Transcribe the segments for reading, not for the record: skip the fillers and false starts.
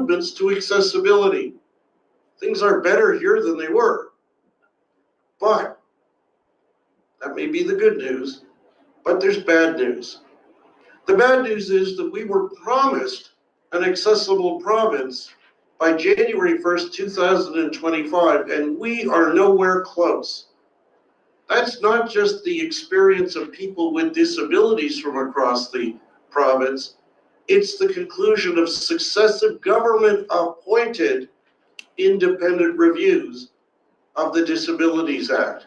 improvements to accessibility. Things are better here than they were. But that may be the good news, but there's bad news. The bad news is that we were promised an accessible province by January 1st, 2025, and we are nowhere close. That's not just the experience of people with disabilities from across the province, it's the conclusion of successive government-appointed independent reviews of the Disabilities Act.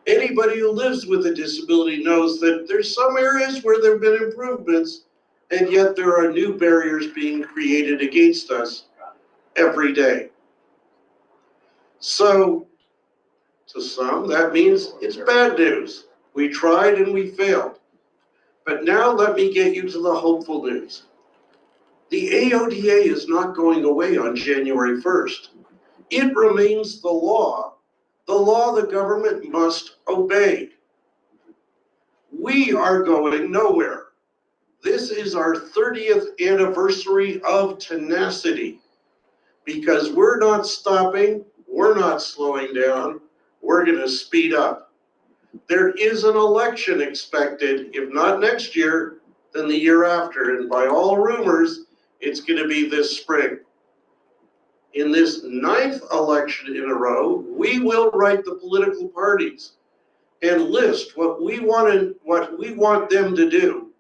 Anybody who lives with a disability knows that there's some areas where there have been improvements, and yet there are new barriers being created against us every day. So, to some, that means it's bad news. We tried and we failed. But now let me get you to the hopeful news. The AODA is not going away on January 1st. It remains the law the government must obey. We are going nowhere. This is our 30th anniversary of tenacity because we're not stopping, we're not slowing down, we're going to speed up. There is an election expected, if not next year, then the year after, and by all rumors, it's going to be this spring. In this 9th election in a row, we will write the political parties and list what we want them to do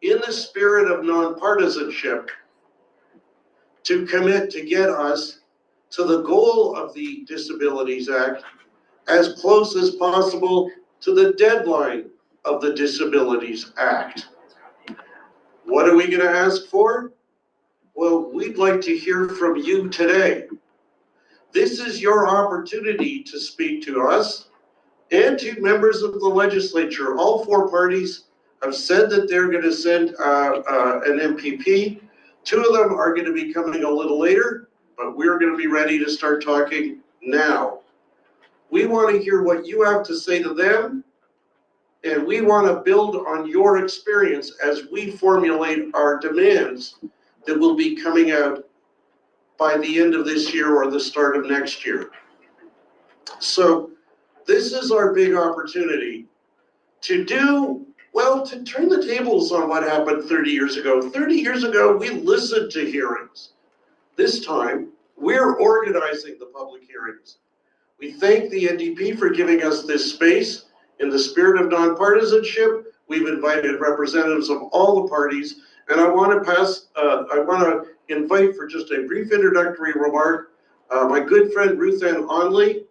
in the spirit of nonpartisanship to commit to get us to the goal of the Disabilities Act as close as possible to the deadline of the Disabilities Act. What are we going to ask for? Well, we'd like to hear from you today. This is your opportunity to speak to us and to members of the legislature. All 4 parties have said that they're going to send an MPP. 2 of them are going to be coming a little later, but we're going to be ready to start talking now. We want to hear what you have to say to them, and we want to build on your experience as we formulate our demands that will be coming out by the end of this year or the start of next year. So this is our big opportunity to to turn the tables on what happened 30 years ago. 30 years ago, we listened to hearings. This time, we're organizing the public hearings. We thank the NDP for giving us this space. In the spirit of nonpartisanship, we've invited representatives of all the parties. And I want to invite for just a brief introductory remark, my good friend Ruth Ann Onley,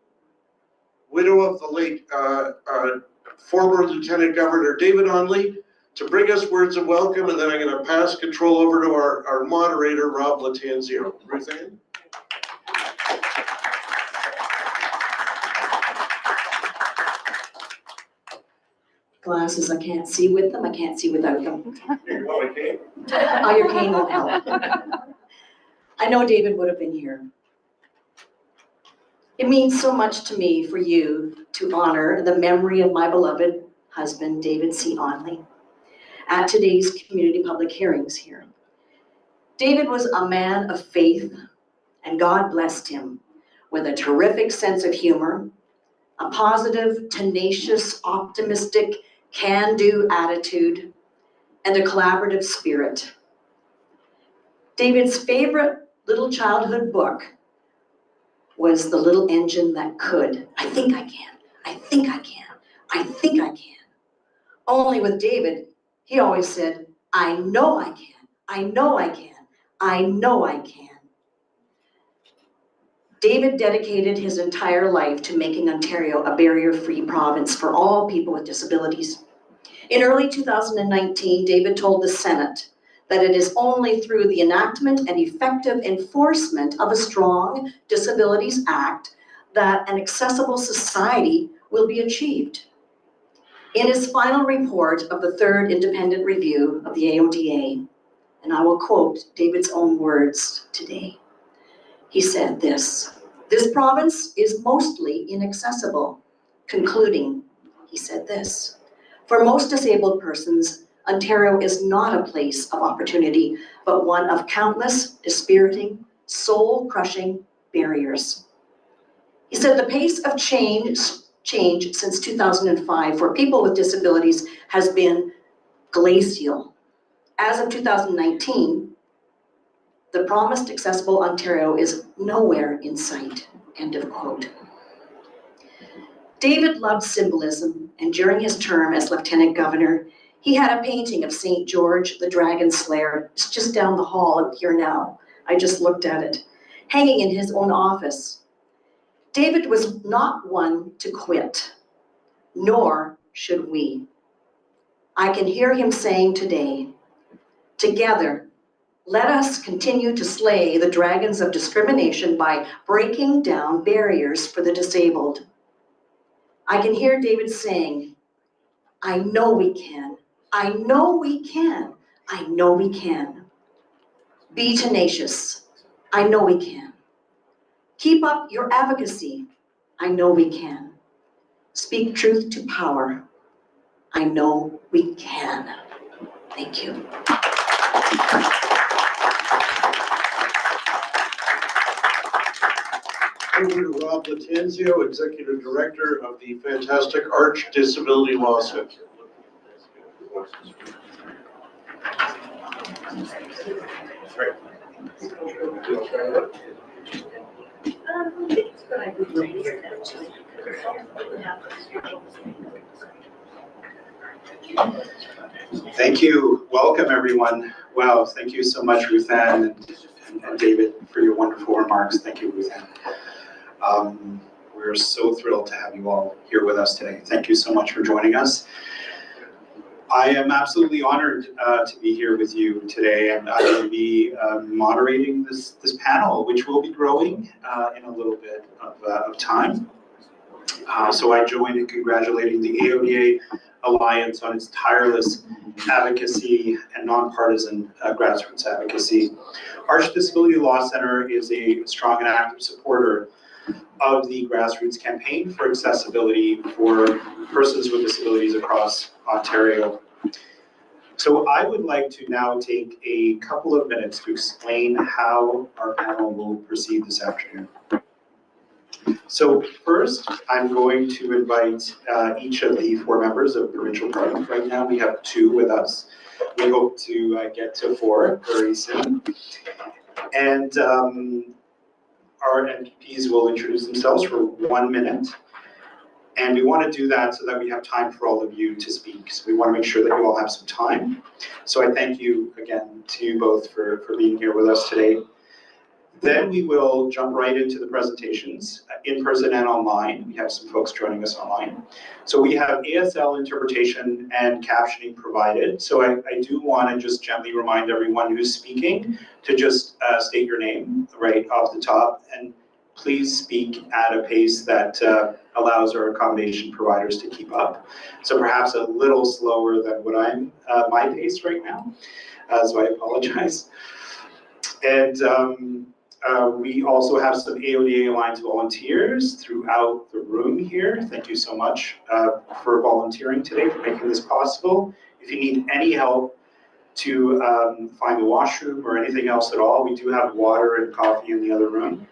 widow of the late former Lieutenant Governor David Onley, to bring us words of welcome, and then I'm going to pass control over to our moderator, Rob Latanzio. Ruth Ann. Glasses, I can't see with them, I can't see without them. You want a cane? Oh, your cane won't help. I know David would have been here. It means so much to me for you to honor the memory of my beloved husband, David C. Onley, at today's community public hearings here. David was a man of faith, and God blessed him with a terrific sense of humor, a positive, tenacious, optimistic, can-do attitude, and a collaborative spirit. David's favorite little childhood book was The Little Engine That Could. I think I can, I think I can, I think I can. Only with David, he always said, I know I can, I know I can, I know I can. David dedicated his entire life to making Ontario a barrier-free province for all people with disabilities. In early 2019, David told the Senate that it is only through the enactment and effective enforcement of a strong Disabilities Act that an accessible society will be achieved. In his final report of the 3rd independent review of the AODA, and I will quote David's own words today, he said this province is mostly inaccessible. Concluding, he said this, for most disabled persons, Ontario is not a place of opportunity, but one of countless dispiriting, soul-crushing barriers. He said the pace of change since 2005 for people with disabilities has been glacial. As of 2019, the promised accessible Ontario is nowhere in sight, end of quote. David loved symbolism, and during his term as Lieutenant Governor, he had a painting of St. George, the Dragon Slayer. It's just down the hall here now. I just looked at it, hanging in his own office. David was not one to quit, nor should we. I can hear him saying today, together, let us continue to slay the dragons of discrimination by breaking down barriers for the disabled. I can hear David saying, I know we can. I know we can. I know we can. Be tenacious. I know we can. Keep up your advocacy. I know we can. Speak truth to power. I know we can. Thank you. Over to Rob Latanzio, Executive Director of the fantastic Arch Disability Law Center. Thank you. Welcome, everyone. Wow, thank you so much, Ruth Ann and David, for your wonderful remarks. Thank you, Ruth Ann. We're so thrilled to have you all here with us today. Thank you so much for joining us. I am absolutely honored to be here with you today, and I will be moderating this panel, which will be growing in a little bit of time. So I join in congratulating the AODA Alliance on its tireless advocacy and nonpartisan grassroots advocacy. Arch Disability Law Center is a strong and active supporter of the grassroots campaign for accessibility for persons with disabilities across Ontario. So I would like to now take a couple of minutes to explain how our panel will proceed this afternoon. So first, I'm going to invite each of the four members of the provincial parliament. Right now, we have two with us. We hope to get to four very soon. And our MPPs will introduce themselves for 1 minute. And we want to do that so that we have time for all of you to speak. So we want to make sure that you all have some time. So I thank you again to you both for being here with us today. Then we will jump right into the presentations, in person and online. We have some folks joining us online. So we have ASL interpretation and captioning provided. So I do want to just gently remind everyone who's speaking to just state your name right off the top, and please speak at a pace that allows our accommodation providers to keep up. So perhaps a little slower than what I'm my pace right now, so I apologize. And we also have some AODA Alliance volunteers throughout the room here. Thank you so much for volunteering today, for making this possible. If you need any help to find the washroom or anything else at all, we do have water and coffee in the other room.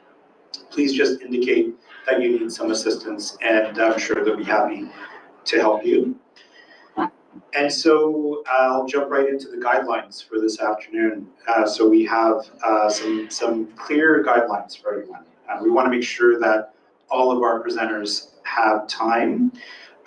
Please just indicate that you need some assistance, and I'm sure they'll be happy to help you. And so I'll jump right into the guidelines for this afternoon. So we have some clear guidelines for everyone. We want to make sure that all of our presenters have time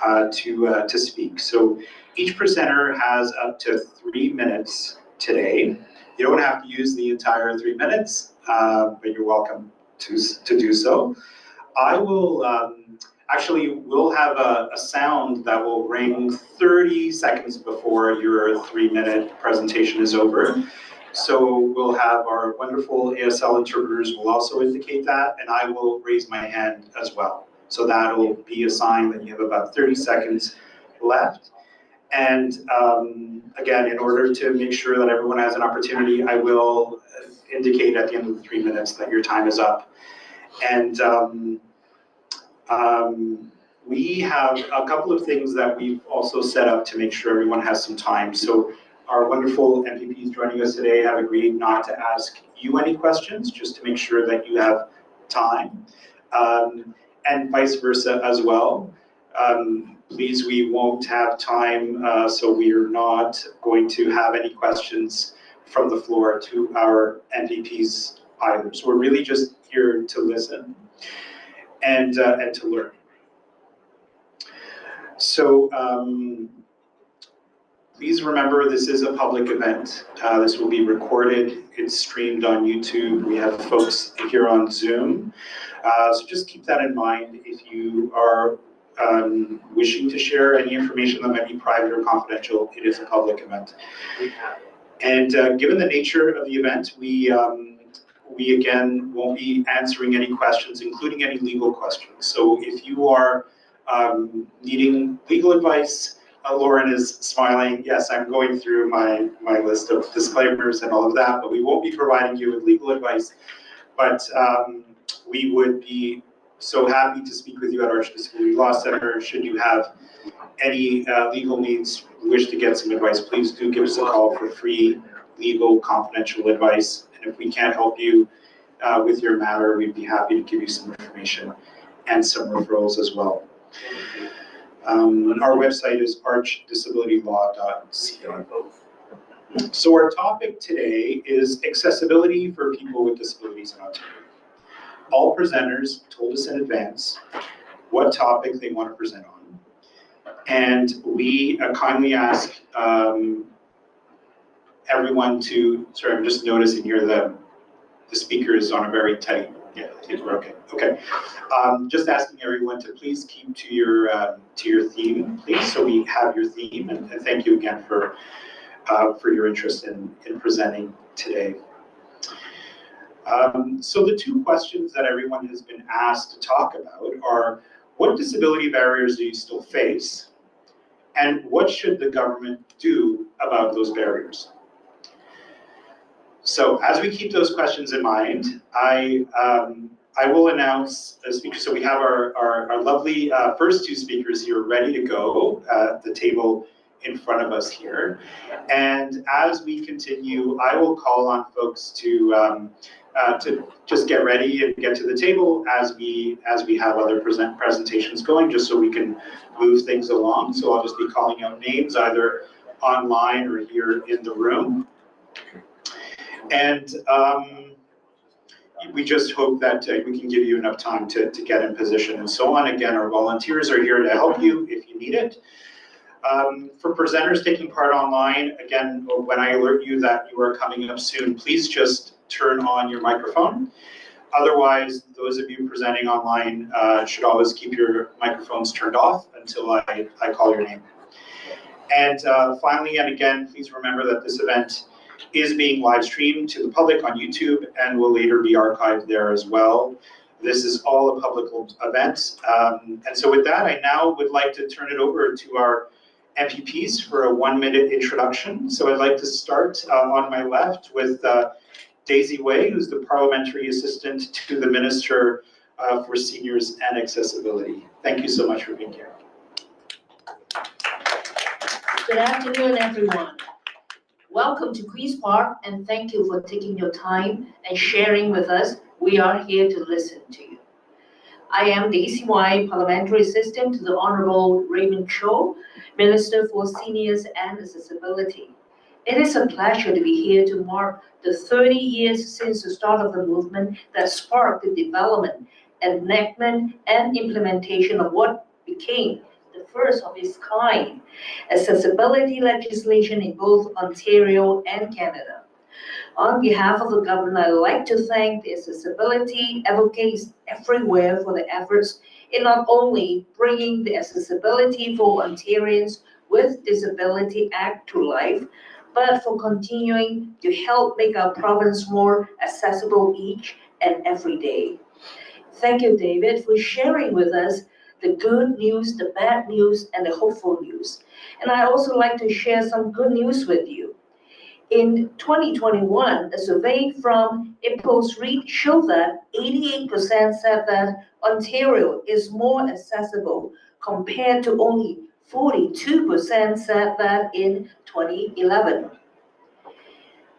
to speak. So each presenter has up to 3 minutes today. You don't have to use the entire 3 minutes, but you're welcome to do so. I will actually, we'll have a sound that will ring 30 seconds before your 3-minute presentation is over. So we'll have our wonderful ASL interpreters will also indicate that, and I will raise my hand as well. So that'll be a sign that you have about 30 seconds left. And again, in order to make sure that everyone has an opportunity, I will indicate at the end of the 3 minutes that your time is up. And we have a couple of things that we've also set up to make sure everyone has some time. So our wonderful MPPs joining us today have agreed not to ask you any questions, just to make sure that you have time, and vice versa as well. Please, we won't have time, so we're not going to have any questions from the floor to our MPPs either. So we're really just here to listen and to learn. So please remember, this is a public event. This will be recorded. It's streamed on YouTube. We have folks here on Zoom. So just keep that in mind if you are wishing to share any information that might be private or confidential. It is a public event. And given the nature of the event, we again won't be answering any questions, including any legal questions. So if you are needing legal advice, Lauren is smiling. Yes, I'm going through my list of disclaimers and all of that, but we won't be providing you with legal advice. But we would be so happy to speak with you at our Disability Law Center. Should you have any legal needs, wish to get some advice, please do give us a call for free legal confidential advice. And if we can't help you with your matter, we'd be happy to give you some information and some referrals as well. Our website is archdisabilitylaw.ca. So our topic today is accessibility for people with disabilities in Ontario. All presenters told us in advance what topic they want to present on. And we kindly ask everyone to, sorry, I'm just noticing here that the speaker is on a very tight, yeah, we're okay. Okay. Just asking everyone to please keep to your theme, please, so we have your theme. And thank you again for your interest in presenting today. So the two questions that everyone has been asked to talk about are, what disability barriers do you still face? And what should the government do about those barriers? So as we keep those questions in mind, I will announce the speakers. So we have our lovely first two speakers here ready to go at the table in front of us here. And as we continue, I will call on folks to just get ready and get to the table as we have other presentations going, just so we can move things along. So I'll just be calling out names either online or here in the room. And we just hope that we can give you enough time to get in position and so on. Again, our volunteers are here to help you if you need it. For presenters taking part online, again, when I alert you that you are coming up soon, please just turn on your microphone. Otherwise, those of you presenting online should always keep your microphones turned off until I call your name. And finally, and again, please remember that this event is being live streamed to the public on YouTube and will later be archived there as well. This is all a public event. And so with that, I now would like to turn it over to our MPPs for a 1-minute introduction. So I'd like to start on my left with Daisy Way, who's the Parliamentary Assistant to the Minister for Seniors and Accessibility. Thank you so much for being here. Good afternoon, everyone. Welcome to Queen's Park, and thank you for taking your time and sharing with us. We are here to listen to you. I am Daisy White, Parliamentary Assistant to the Honourable Raymond Cho, Minister for Seniors and Accessibility. It is a pleasure to be here to mark the 30 years since the start of the movement that sparked the development, enactment, and implementation of what became the first of its kind accessibility legislation in both Ontario and Canada. On behalf of the government, I'd like to thank the accessibility advocates everywhere for their efforts in not only bringing the Accessibility for Ontarians with Disability Act to life, but for continuing to help make our province more accessible each and every day. Thank you, David, for sharing with us the good news, the bad news, and the hopeful news. And I also like to share some good news with you. In 2021, a survey from Ipsos Reid showed that 88% said that Ontario is more accessible compared to only 42% said that in 2011.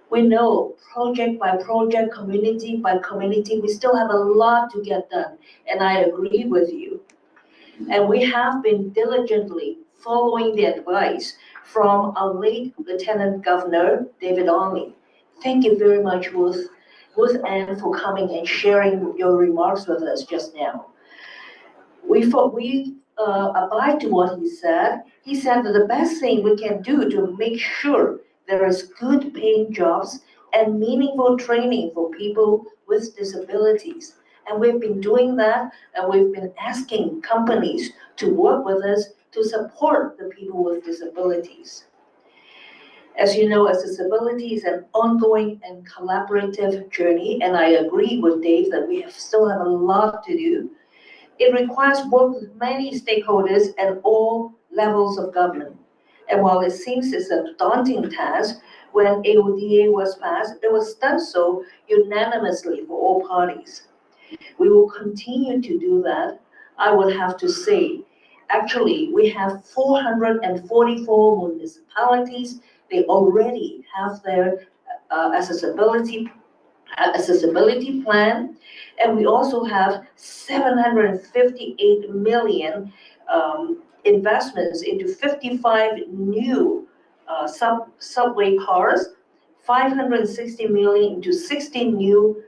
We know project by project, community by community, we still have a lot to get done, and I agree with you. And we have been diligently following the advice from our late Lieutenant Governor, David Onley. Thank you very much, Ruth Ann, for coming and sharing your remarks with us just now. We abide to what he said. He said that the best thing we can do to make sure there is good paying jobs and meaningful training for people with disabilities. And we've been doing that, and we've been asking companies to work with us to support the people with disabilities. As you know, accessibility is an ongoing and collaborative journey, and I agree with Dave that we still have a lot to do. It requires work with many stakeholders at all levels of government. And while it seems it's a daunting task, when AODA was passed, it was done so unanimously for all parties. We will continue to do that. I would have to say, actually, we have 444 municipalities. They already have their accessibility plan, and we also have 758 million investments into 55 new subway cars, 560 million into 60 new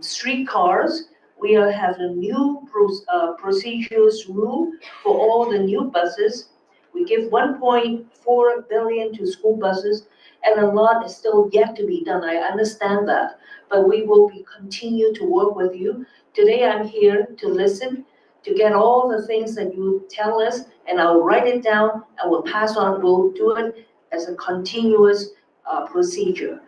streetcars. We have the new procedures rule for all the new buses. We give 1.4 billion to school buses, and a lot is still yet to be done. I understand that, but we will continue to work with you. Today I'm here to listen, to get all the things that you tell us, and I'll write it down and we'll pass on. We'll do it as a continuous procedure,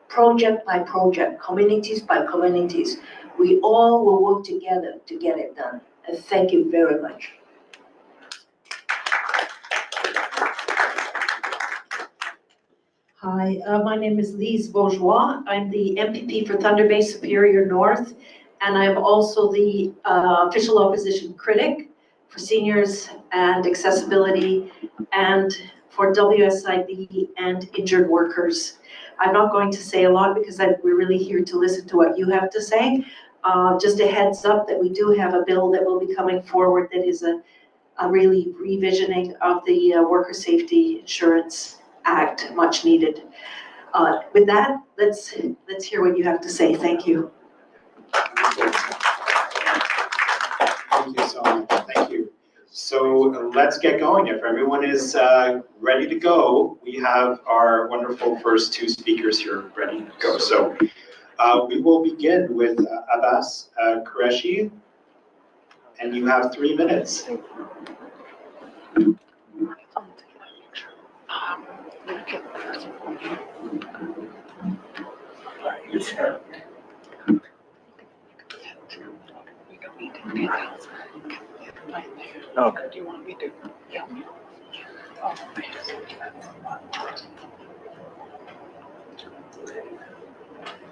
project by project, communities by communities. We all will work together to get it done. And thank you very much. Hi, my name is Lise Bourgeois. I'm the MPP for Thunder Bay Superior North, and I'm also the official opposition critic for seniors and accessibility and for WSIB and injured workers. I'm not going to say a lot because we're really here to listen to what you have to say. Just a heads up that we do have a bill that will be coming forward that is a really revisioning of the Worker Safety Insurance Act, much needed. With that, let's hear what you have to say. Thank you. Thank you so much. Thank you. So let's get going. If everyone is ready to go, we have our wonderful first two speakers here ready to go. So we will begin with Abbas Qureshi, and you have 3 minutes. Okay. Do you want me to? Yeah.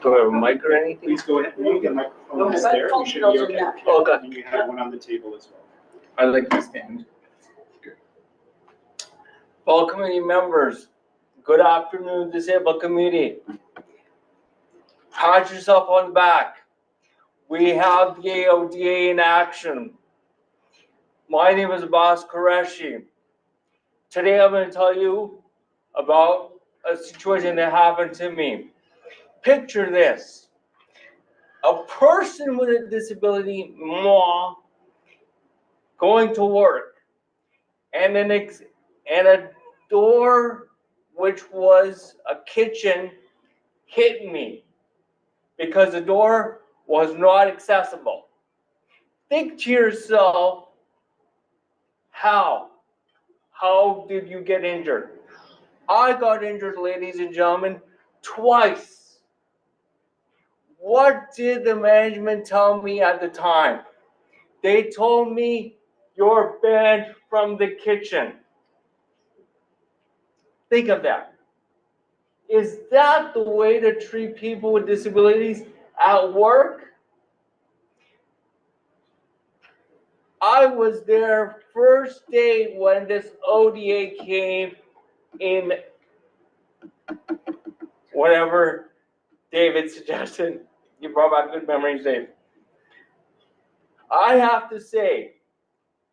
Do I have a mic or anything? Please go ahead. You get a microphone there. You should be okay. Okay. And you have one on the table as well. I'd like to stand. All committee members, good afternoon, disabled community. Pat yourself on the back. We have the AODA in action. My name is Abbas Qureshi. Today I'm going to tell you about a situation that happened to me. Picture this. A person with a disability, moi, going to work, and a door, which was a kitchen, hit me because the door was not accessible. Think to yourself, how? How did you get injured? I got injured, ladies and gentlemen, twice. What did the management tell me at the time? They told me, you're banned from the kitchen. Think of that. Is that the way to treat people with disabilities at work? I was there first day when this ODA came in, whatever David suggested. You brought back good memories, Dave. I have to say,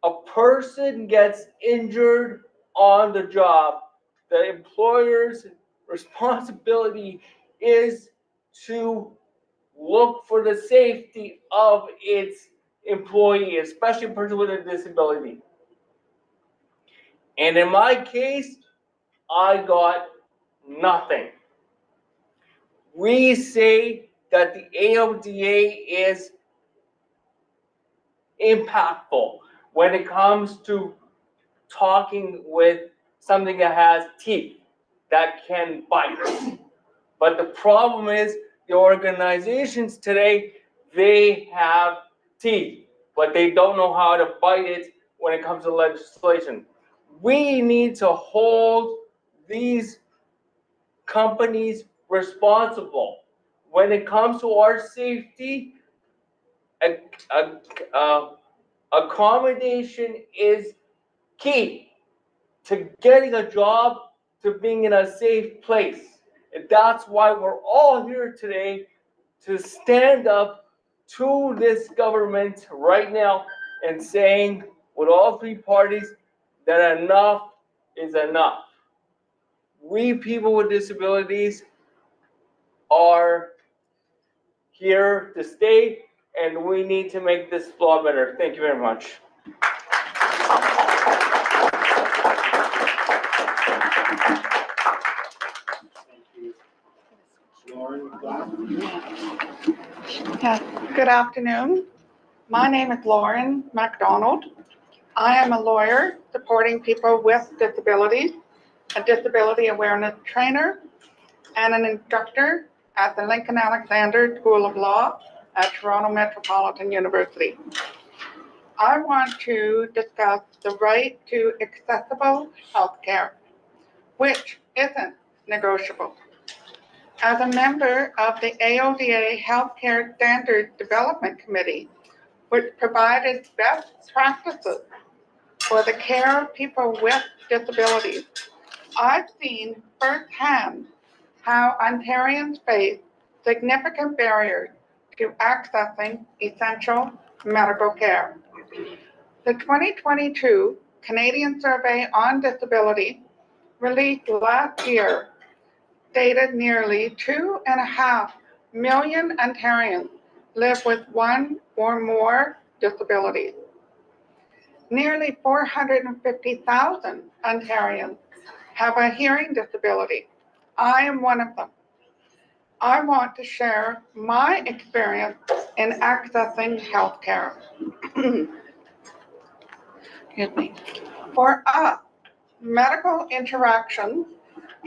a person gets injured on the job, the employer's responsibility is to look for the safety of its employee, especially a person with a disability. And in my case, I got nothing. We say that the AODA is impactful when it comes to talking with something that has teeth that can bite. But the problem is the organizations today, they have teeth, but they don't know how to bite it when it comes to legislation. We need to hold these companies responsible. When it comes to our safety, accommodation is key to getting a job, to being in a safe place. And that's why we're all here today, to stand up to this government right now and saying with all three parties that enough is enough. We people with disabilities are here to stay, and we need to make this law better. Thank you very much. Yes, good afternoon. My name is Lauren MacDonald. I am a lawyer supporting people with disabilities, a disability awareness trainer, and an instructor at the Lincoln Alexander School of Law at Toronto Metropolitan University. I want to discuss the right to accessible healthcare, which isn't negotiable. As a member of the AODA Healthcare Standards Development Committee, which provided best practices for the care of people with disabilities, I've seen firsthand how Ontarians face significant barriers to accessing essential medical care. The 2022 Canadian Survey on Disability, released last year, stated nearly 2.5 million Ontarians live with one or more disabilities. Nearly 450,000 Ontarians have a hearing disability. I am one of them. I want to share my experience in accessing healthcare. Excuse me. For us, medical interactions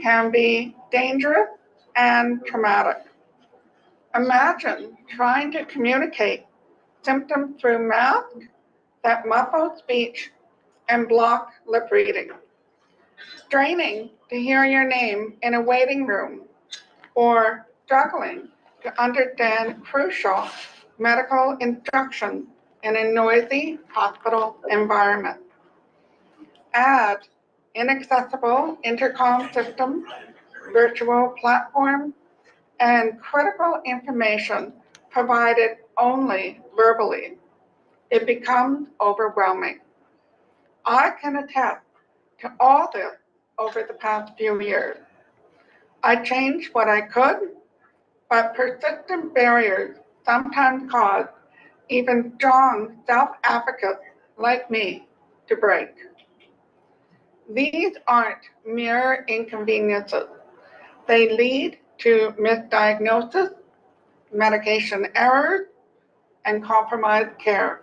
can be dangerous and traumatic. Imagine trying to communicate symptoms through masks that muffle speech and block lip reading. Straining to hear your name in a waiting room, or struggling to understand crucial medical instructions in a noisy hospital environment. Add inaccessible intercom systems, virtual platforms, and critical information provided only verbally. It becomes overwhelming. I can attest to all this over the past few years. I changed what I could, but persistent barriers sometimes cause even strong self-advocates like me to break. These aren't mere inconveniences. They lead to misdiagnosis, medication errors, and compromised care.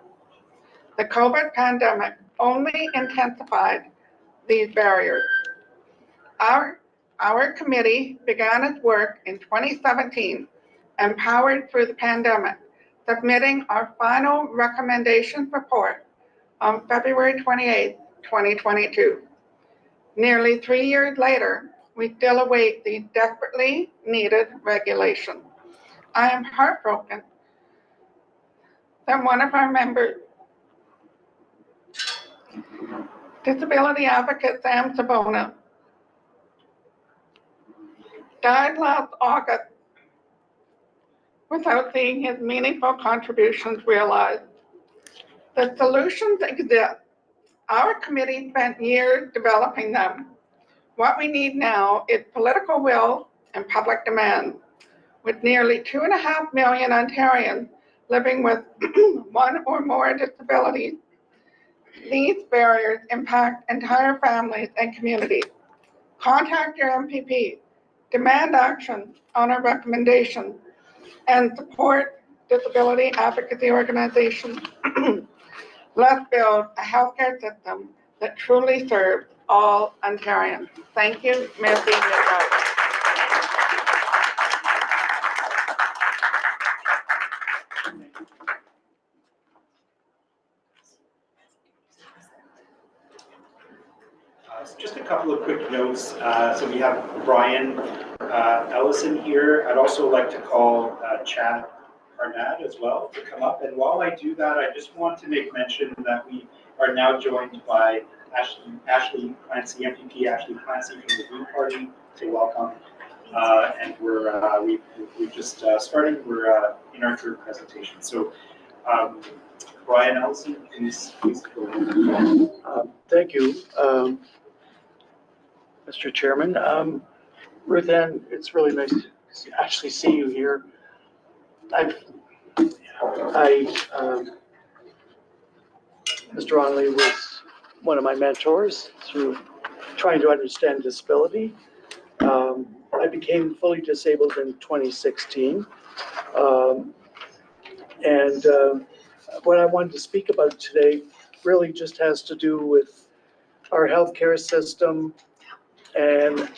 The COVID pandemic only intensified these barriers. Our committee began its work in 2017, empowered through the pandemic, submitting our final recommendation report on February 28, 2022. Nearly 3 years later, we still await the desperately needed regulation. I am heartbroken that one of our members Disability advocate Sam Sabona died last August without seeing his meaningful contributions realized. The solutions exist. Our committee spent years developing them. What we need now is political will and public demand. With nearly 2.5 million Ontarians living with one or more disabilities, these barriers impact entire families and communities. Contact your MPP, demand action on our recommendations, and support disability advocacy organizations. Let's build a healthcare system that truly serves all Ontarians. Thank you, Merci. Just a couple of quick notes. So we have Brian Ellison here. I'd also like to call Chad Arnett as well to come up. And while I do that, I just want to make mention that we are now joined by Ashley Clancy, MPP Ashley Clancy from the Green Party to welcome. And we've just started. We're in our third presentation. So Brian Ellison, please go ahead. Thank you, Mr. Chairman. Ruth Ann, it's really nice to actually see you here. Mr. Onley was one of my mentors through trying to understand disability. I became fully disabled in 2016. What I wanted to speak about today really just has to do with our healthcare system and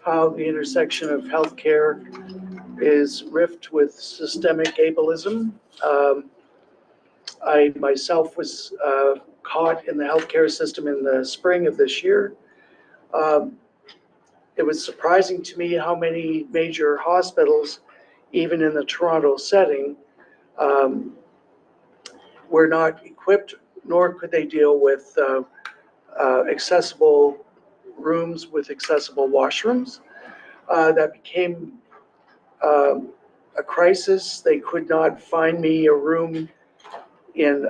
how the intersection of healthcare is rift with systemic ableism. I myself was caught in the healthcare system in the spring of this year. It was surprising to me how many major hospitals, even in the Toronto setting, were not equipped, nor could they deal with accessible rooms with accessible washrooms. That became a crisis. They could not find me a room in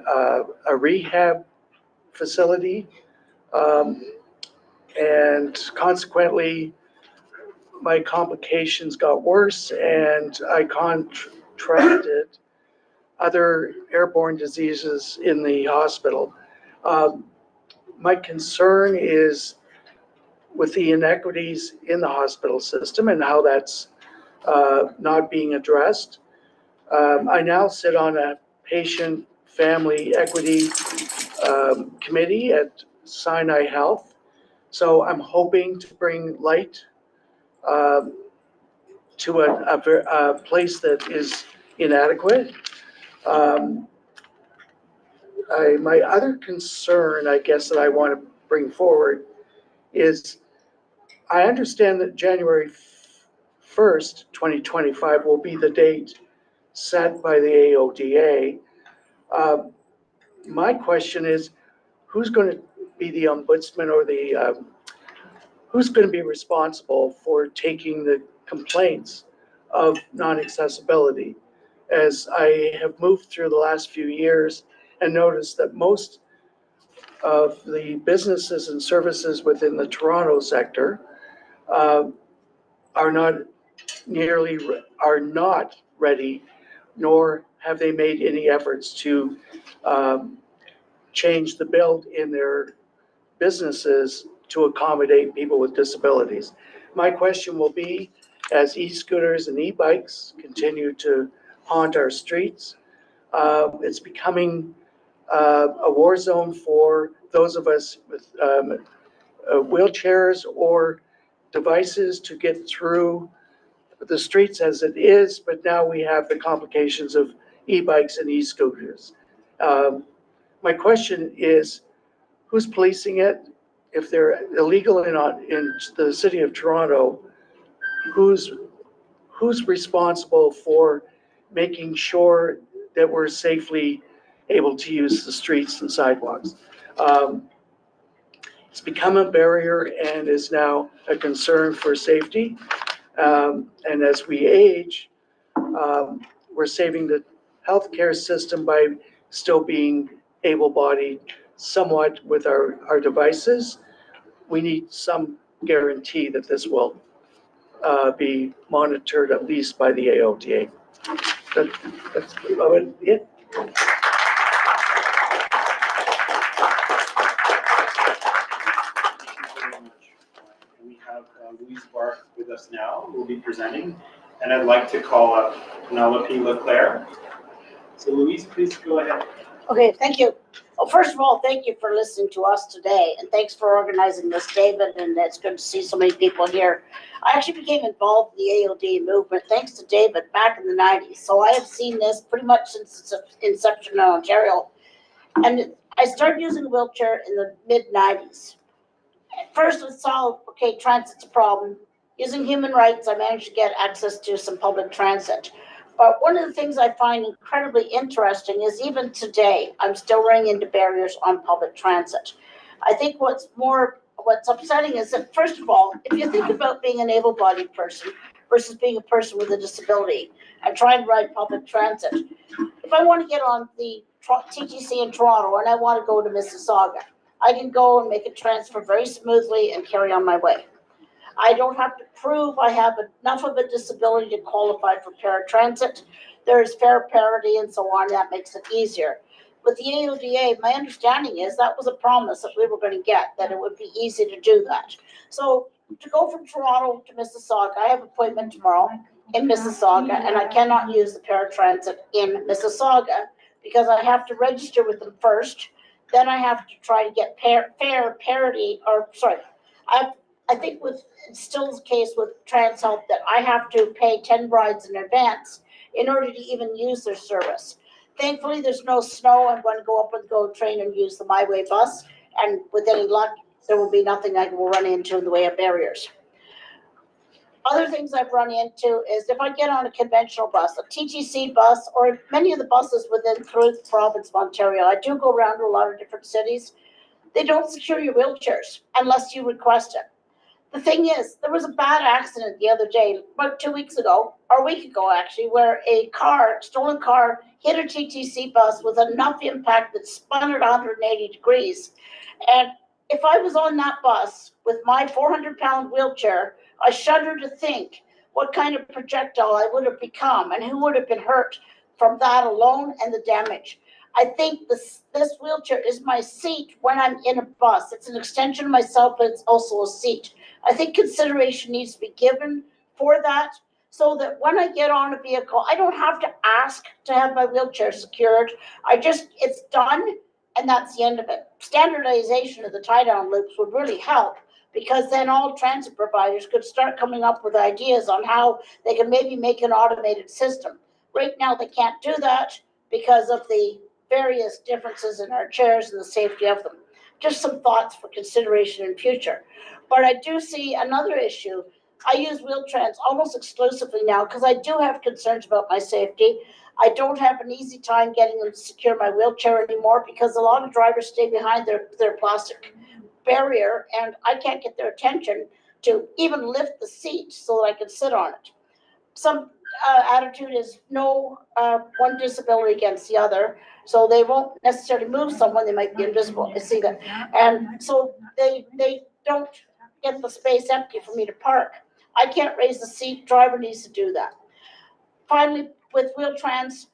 a rehab facility. And consequently, my complications got worse and I contracted other airborne diseases in the hospital. My concern is with the inequities in the hospital system and how that's not being addressed. I now sit on a patient family equity committee at Sinai Health. So I'm hoping to bring light to a place that is inadequate. My other concern, I guess, that I want to bring forward is I understand that January 1st, 2025 will be the date set by the AODA. My question is, who's going to be the ombudsman or who's going to be responsible for taking the complaints of non-accessibility? As I have moved through the last few years and noticed that most of the businesses and services within the Toronto sector are not ready, nor have they made any efforts to change the build in their businesses to accommodate people with disabilities. My question will be, as e-scooters and e-bikes continue to haunt our streets, it's becoming a war zone for those of us with wheelchairs or devices to get through the streets as it is, but now we have the complications of e-bikes and e-scooters. My question is, who's policing it? If they're illegal in the city of Toronto, who's responsible for making sure that we're safely able to use the streets and sidewalks? It's become a barrier and is now a concern for safety. And as we age, we're saving the healthcare system by still being able-bodied somewhat with our devices. We need some guarantee that this will be monitored at least by the AODA. That's about it. We have Louise Barth with us now, who will be presenting, and I'd like to call up Penelope Leclerc. So Louise, please go ahead. Okay, thank you. Well, first of all, thank you for listening to us today, and thanks for organizing this, David, and it's good to see so many people here. I actually became involved in the AOD movement thanks to David back in the 90s, so I have seen this pretty much since its inception in Ontario. And I started using a wheelchair in the mid-90s. At first I saw, okay, transit's a problem. Using human rights, I managed to get access to some public transit. But one of the things I find incredibly interesting is even today, I'm still running into barriers on public transit. I think what's upsetting is that, first of all, if you think about being an able-bodied person versus being a person with a disability and trying to ride public transit, if I want to get on the TTC in Toronto and I want to go to Mississauga, I can go and make a transfer very smoothly and carry on my way. I don't have to prove I have enough of a disability to qualify for paratransit. There's fare parity and so on. That makes it easier. With the AODA, my understanding is that was a promise that we were going to get, that it would be easy to do that. So to go from Toronto to Mississauga, I have an appointment tomorrow in Mississauga, and I cannot use the paratransit in Mississauga because I have to register with them first. Then I have to try to get fare parity, or sorry, I think it's still the case with TransHealth that I have to pay 10 rides in advance in order to even use their service. Thankfully, there's no snow. I'm going to go up with GO Train and use the My Way bus. And with any luck, there will be nothing I will run into in the way of barriers. Other things I've run into is if I get on a conventional bus, a TTC bus, or many of the buses within through the province of Ontario, I do go around to a lot of different cities. They don't secure your wheelchairs unless you request it. The thing is, there was a bad accident the other day, about 2 weeks ago, or a week ago actually, where a stolen car, hit a TTC bus with enough impact that spun it 180 degrees. And if I was on that bus with my 400-pound wheelchair, I shudder to think what kind of projectile I would have become and who would have been hurt from that alone and the damage. I think this wheelchair is my seat when I'm in a bus. It's an extension of myself, but it's also a seat. I think consideration needs to be given for that so that when I get on a vehicle, I don't have to ask to have my wheelchair secured. It's done, and that's the end of it. Standardization of the tie-down loops would really help, because then all transit providers could start coming up with ideas on how they can maybe make an automated system. Right now, they can't do that because of the various differences in our chairs and the safety of them. Just some thoughts for consideration in future. But I do see another issue. I use Wheel-Trans almost exclusively now because I do have concerns about my safety. I don't have an easy time getting them to secure my wheelchair anymore because a lot of drivers stay behind their plastic barrier, and I can't get their attention to even lift the seat so that I can sit on it. Some attitude is no one disability against the other, so they won't necessarily move someone. They might be invisible. I see that, and so they don't get the space empty for me to park. I can't raise the seat. Driver needs to do that. Finally, with Wheel-Trans,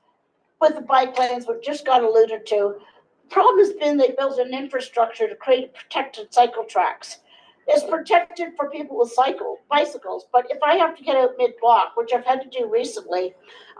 with the bike lanes, what just got alluded to, the problem has been they built an infrastructure to create protected cycle tracks. It's protected for people with bicycles, but if I have to get out mid-block, which I've had to do recently,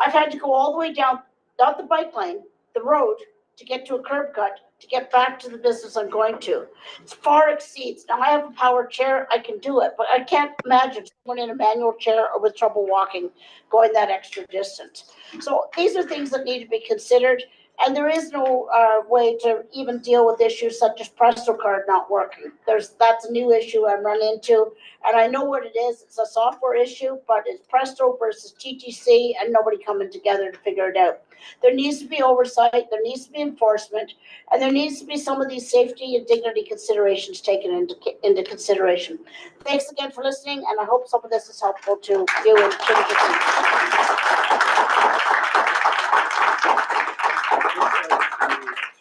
I've had to go all the way down, not the bike lane, the road, to get to a curb cut, to get back to the business I'm going to. It far exceeds. Now I have a power chair, I can do it, but I can't imagine someone in a manual chair or with trouble walking going that extra distance. So these are things that need to be considered. And there is no way to even deal with issues such as Presto card not working. That's a new issue I'm running into, and I know what it is. It's a software issue, but it's Presto versus TTC, and nobody coming together to figure it out. There needs to be oversight, there needs to be enforcement, and there needs to be some of these safety and dignity considerations taken into consideration. Thanks again for listening, and I hope some of this is helpful to you and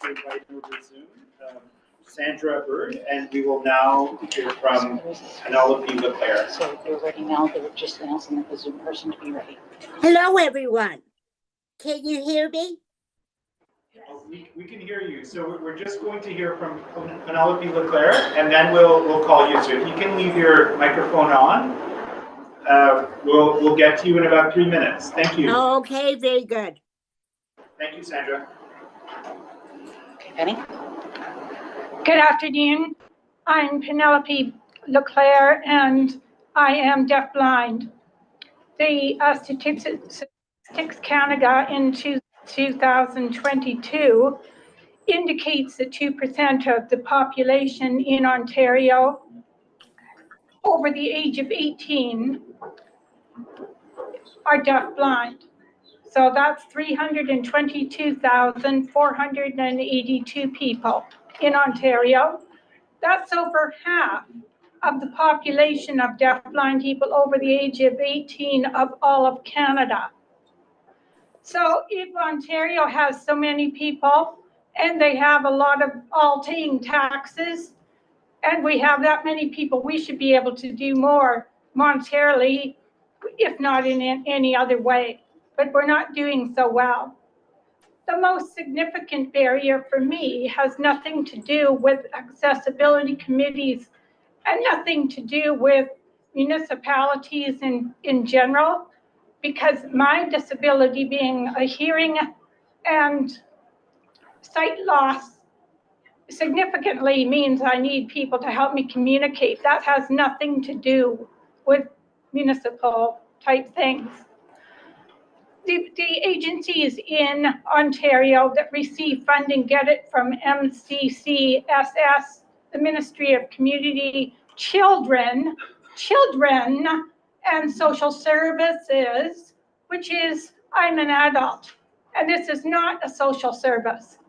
To invite over Zoom, Sandra Bird, and we will now hear from Penelope Leclerc. So if you're ready now, they're just announcing that the Zoom person to be ready. Hello, everyone. Can you hear me? We can hear you. So we're just going to hear from Penelope Leclerc, and then we'll call you. So if you can leave your microphone on, we'll get to you in about 3 minutes. Thank you. Okay, very good. Thank you, Sandra. Okay, Penny? Good afternoon. I'm Penelope Leclerc, and I am deafblind. The Statistics Canada in 2022 indicates that 2% of the population in Ontario over the age of 18 are deafblind. So that's 322,482 people in Ontario. That's over half of the population of deafblind people over the age of 18 of all of Canada. So if Ontario has so many people and they have a lot of all paying taxes, and we have that many people, we should be able to do more monetarily, if not in any other way. But we're not doing so well. The most significant barrier for me has nothing to do with accessibility committees and nothing to do with municipalities in general, because my disability being a hearing and sight loss significantly means I need people to help me communicate. That has nothing to do with municipal type things. The agencies in Ontario that receive funding get it from MCCSS, the Ministry of Community, Children, and Social Services, which is, I'm an adult, and this is not a social service.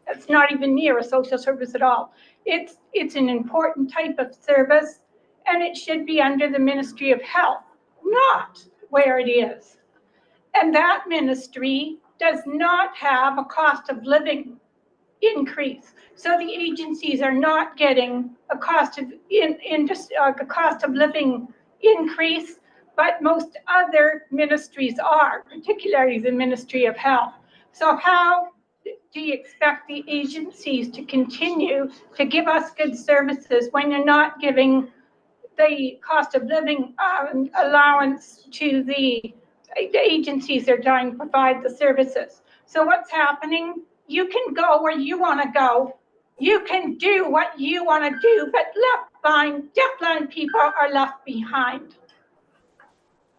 It's not even near a social service at all. It's an important type of service, and it should be under the Ministry of Health, not where it is. And that ministry does not have a cost of living increase. So the agencies are not getting a cost of living increase, but most other ministries are, particularly the Ministry of Health. So how do you expect the agencies to continue to give us good services when you're not giving the cost of living allowance to the agencies that are trying to provide the services? So what's happening? You can go where you want to go. You can do what you want to do, but deafblind people are left behind.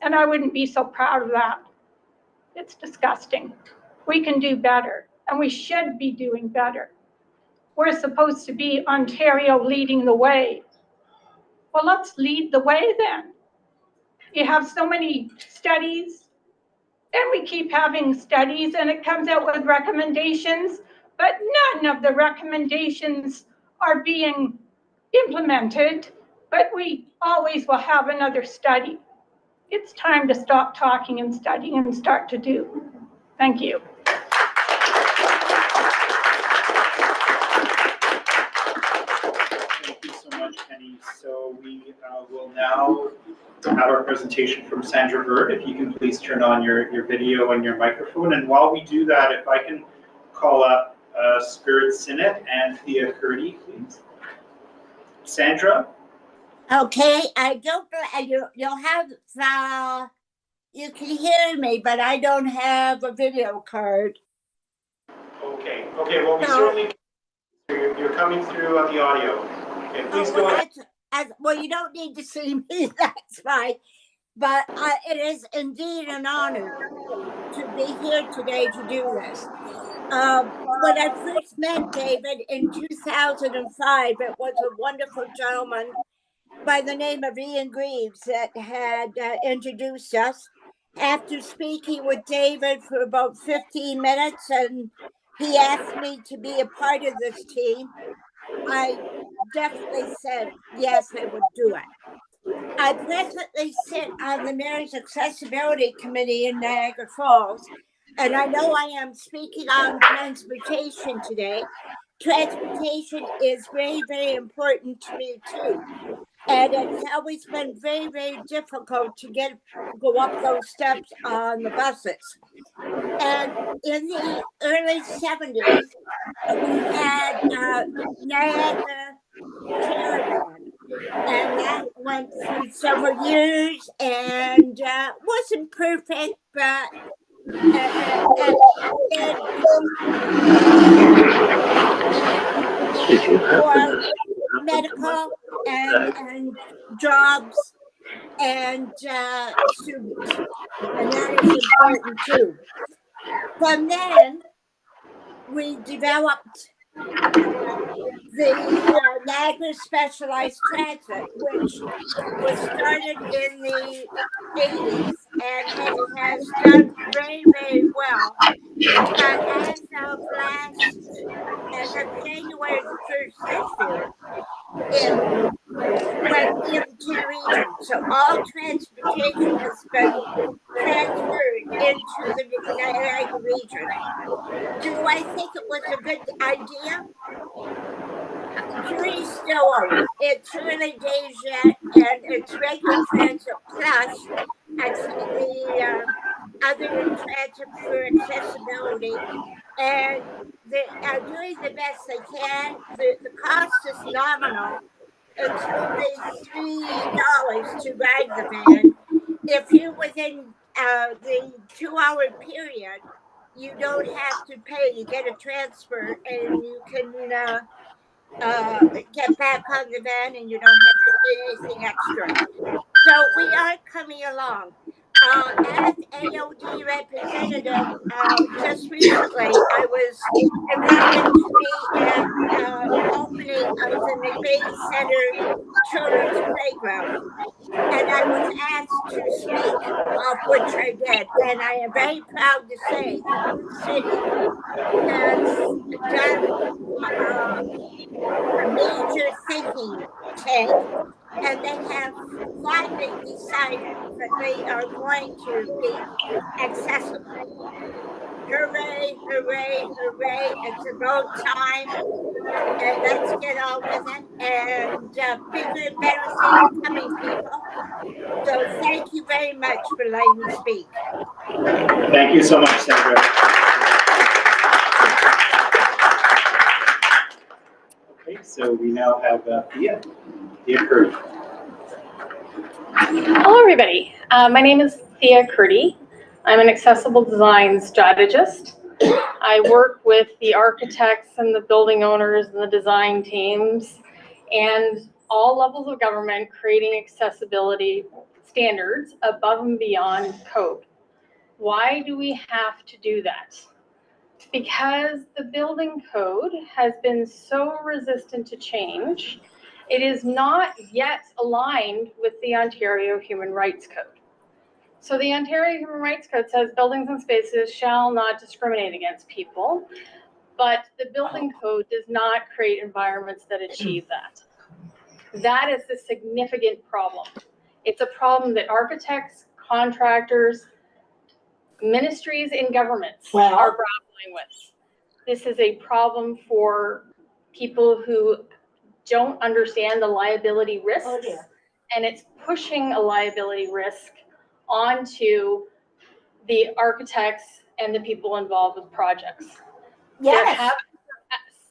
And I wouldn't be so proud of that. It's disgusting. We can do better, and we should be doing better. We're supposed to be Ontario leading the way. Well, let's lead the way then. You have so many studies, and we keep having studies, and it comes out with recommendations, but none of the recommendations are being implemented, but we always will have another study. It's time to stop talking and studying and start to do. Thank you. Thank you so much, Penny. So we will now have our presentation from Sandra Bird. If you can please turn on your video and your microphone. And while we do that, if I can call up Spirit Sinnott and Thea Curdy, please. Sandra? Okay, I don't know, you'll have, you can hear me, but I don't have a video card. Okay, well, we certainly, you're coming through on the audio. Okay, please go ahead. Well, you don't need to see me, that's fine. But it is indeed an honor to be here today to do this. When I first met David in 2005, it was a wonderful gentleman by the name of Ian Greaves that had introduced us. After speaking with David for about 15 minutes and he asked me to be a part of this team, I definitely said, yes, I would do it. I presently sit on the Mayor's Accessibility Committee in Niagara Falls, and I know I am speaking on transportation today. Transportation is very, very important to me too. And it's always been very, very difficult to go up those steps on the buses. And in the early 70s, we had Niagara Caravan, and that went through several years and wasn't perfect, but it did for medical and jobs and students, and that is important too. From then, we developed the Niagara Specialized Transit, which was started in the 80s and it has done very, very well. But as of January the 1st this year, it went into region. So all transportation has been transferred into the Niagara region. Do I think it was a good idea? Jury's still out. It's early days yet, and it's regular transit plus the other transit for accessibility, and they are doing the best they can. The cost is nominal. It's only $3 to ride the van. If you're within the 2-hour period, you don't have to pay. You get a transfer, and you can get back on the van and you don't have to pay anything extra. So we are coming along. As AOD representative, just recently I was invited to be at opening of the McBain Center Children's Playground. And I was asked to speak, of which I did. And I am very proud to say the new city has done a major thinking tank, and they have finally decided that they are going to be accessible. Hooray, hooray, hooray. It's about time. And let's get on with it. And bigger and better things coming, people. So thank you very much for letting me speak. Thank you so much, Sandra. Okay, so we now have Thea Curdy. Hello, everybody. My name is Thea Curdy. I'm an accessible design strategist. I work with the architects and the building owners and the design teams and all levels of government creating accessibility standards above and beyond code. Why do we have to do that? Because the building code has been so resistant to change, it is not yet aligned with the Ontario Human Rights Code. So the Ontario Human Rights Code says buildings and spaces shall not discriminate against people, but the building code does not create environments that achieve that. That is the significant problem. It's a problem that architects, contractors, ministries and governments are grappling with. This is a problem for people who don't understand the liability risks, and it's pushing a liability risk onto the architects and the people involved with projects. Yes.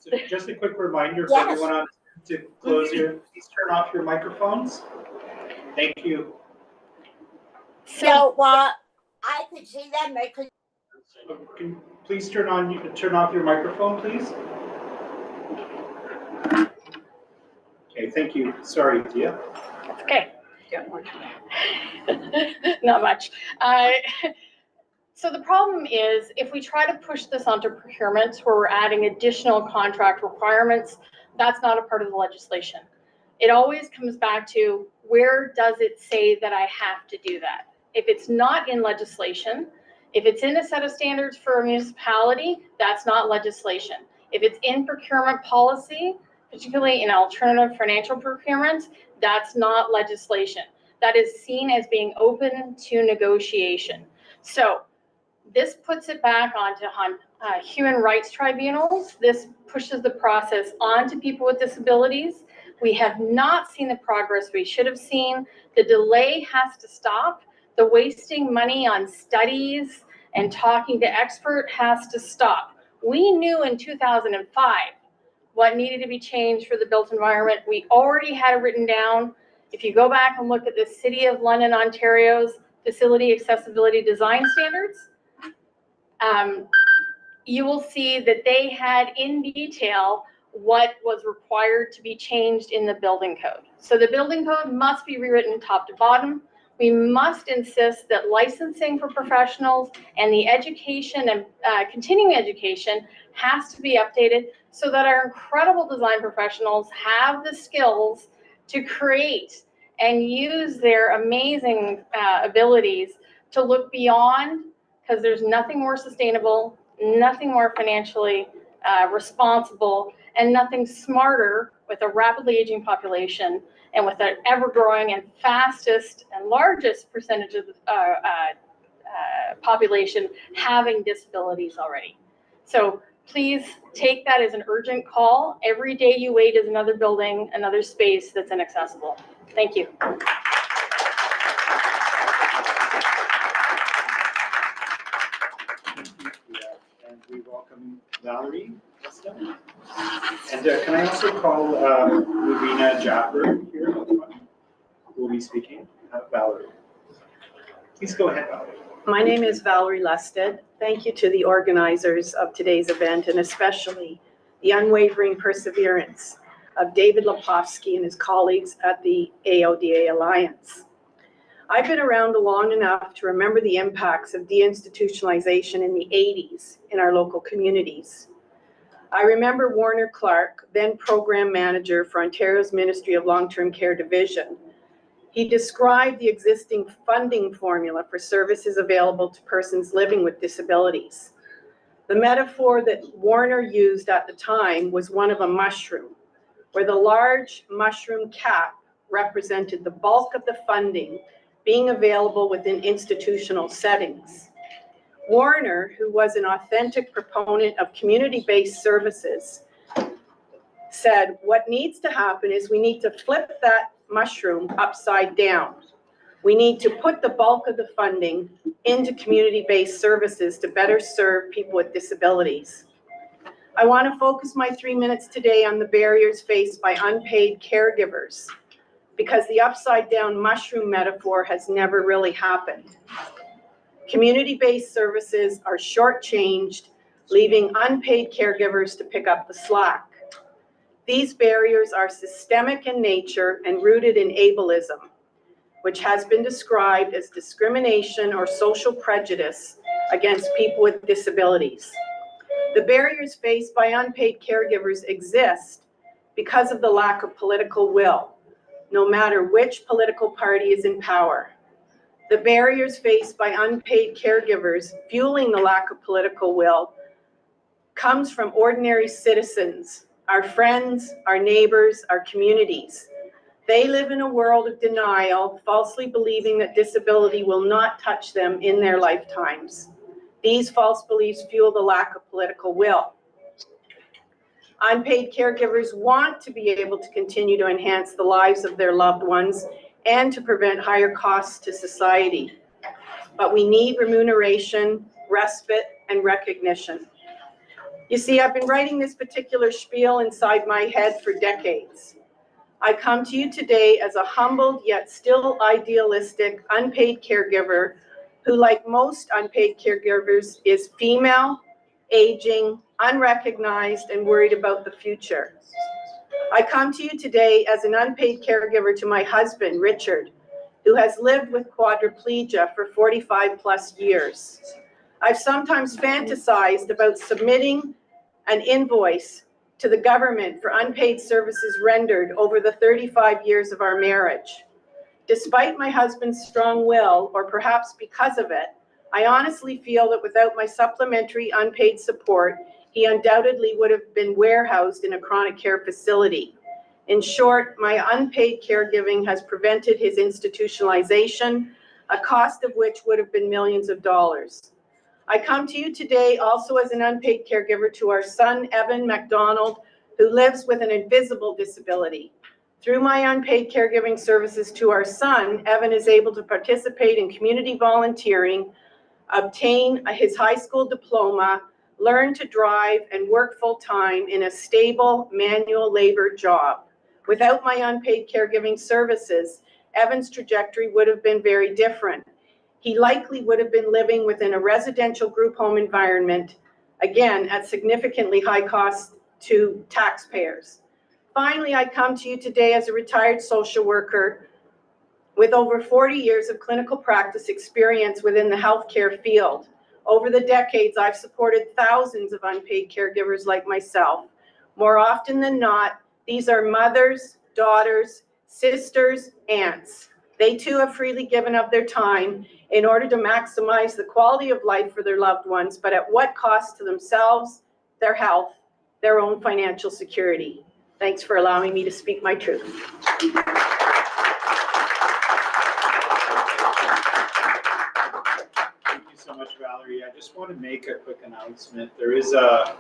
So just a quick reminder for everyone on to close please turn off your microphones. Thank you. So I could see them. They could. Can you please turn off your microphone, please? Okay, thank you. Sorry, Thea. That's okay. Not much. So the problem is, if we try to push this onto procurement where we're adding additional contract requirements, that's not a part of the legislation. It always comes back to, where does it say that I have to do that? If it's not in legislation, if it's in a set of standards for a municipality, that's not legislation. If it's in procurement policy, particularly in alternative financial procurement, that's not legislation. That is seen as being open to negotiation. So this puts it back onto human rights tribunals. This pushes the process onto people with disabilities. We have not seen the progress we should have seen. The delay has to stop. The wasting money on studies and talking to experts has to stop. We knew in 2005 what needed to be changed for the built environment. We already had it written down. If you go back and look at the City of London, Ontario's Facility Accessibility Design Standards, you will see that they had in detail what was required to be changed in the building code. So the building code must be rewritten top to bottom. We must insist that licensing for professionals and the education and continuing education has to be updated so that our incredible design professionals have the skills to create and use their amazing abilities to look beyond, because there's nothing more sustainable, nothing more financially responsible, and nothing smarter with a rapidly aging population and with an ever-growing and fastest and largest percentage of the population having disabilities already. So please take that as an urgent call. Every day you wait is another building, another space that's inaccessible. Thank you. And we welcome Valerie. And can I also call Lavina Japper here, who will be speaking? Valerie. Please go ahead, Valerie. My name is Valerie Lusted. Thank you to the organizers of today's event, and especially the unwavering perseverance of David Lepofsky and his colleagues at the AODA Alliance. I've been around long enough to remember the impacts of deinstitutionalization in the 80s in our local communities. I remember Warner Clark, then program manager for Ontario's Ministry of Long-Term Care Division. He described the existing funding formula for services available to persons living with disabilities. The metaphor that Warner used at the time was one of a mushroom, where the large mushroom cap represented the bulk of the funding being available within institutional settings. Warner, who was an authentic proponent of community-based services, said, what needs to happen is we need to flip that mushroom upside down. We need to put the bulk of the funding into community-based services to better serve people with disabilities. I want to focus my 3 minutes today on the barriers faced by unpaid caregivers, because the upside down mushroom metaphor has never really happened. Community-based services are shortchanged, leaving unpaid caregivers to pick up the slack. These barriers are systemic in nature and rooted in ableism, which has been described as discrimination or social prejudice against people with disabilities. The barriers faced by unpaid caregivers exist because of the lack of political will, no matter which political party is in power. The barriers faced by unpaid caregivers fueling the lack of political will comes from ordinary citizens, our friends, our neighbors, our communities. They live in a world of denial, falsely believing that disability will not touch them in their lifetimes. These false beliefs fuel the lack of political will. Unpaid caregivers want to be able to continue to enhance the lives of their loved ones and to prevent higher costs to society. But we need remuneration, respite, and recognition. You see, I've been writing this particular spiel inside my head for decades. I come to you today as a humbled yet still idealistic unpaid caregiver who, like most unpaid caregivers, is female, aging, unrecognized, and worried about the future. I come to you today as an unpaid caregiver to my husband, Richard, who has lived with quadriplegia for 45 plus years. I've sometimes fantasized about submitting an invoice to the government for unpaid services rendered over the 35 years of our marriage. Despite my husband's strong will, or perhaps because of it, I honestly feel that without my supplementary unpaid support, he undoubtedly would have been warehoused in a chronic care facility. In short, my unpaid caregiving has prevented his institutionalization, a cost of which would have been millions of dollars. I come to you today also as an unpaid caregiver to our son, Evan MacDonald, who lives with an invisible disability. Through my unpaid caregiving services to our son, Evan is able to participate in community volunteering, obtain his high school diploma, learn to drive, and work full-time in a stable manual labor job. Without my unpaid caregiving services, Evan's trajectory would have been very different. He likely would have been living within a residential group home environment, again, at significantly high cost to taxpayers. Finally, I come to you today as a retired social worker with over 40 years of clinical practice experience within the healthcare field. Over the decades, I've supported thousands of unpaid caregivers like myself. More often than not, these are mothers, daughters, sisters, aunts. They too have freely given up their time in order to maximize the quality of life for their loved ones, but at what cost to themselves, their health, their own financial security. Thanks for allowing me to speak my truth. Thank you so much, Valerie. I just want to make a quick announcement. There is a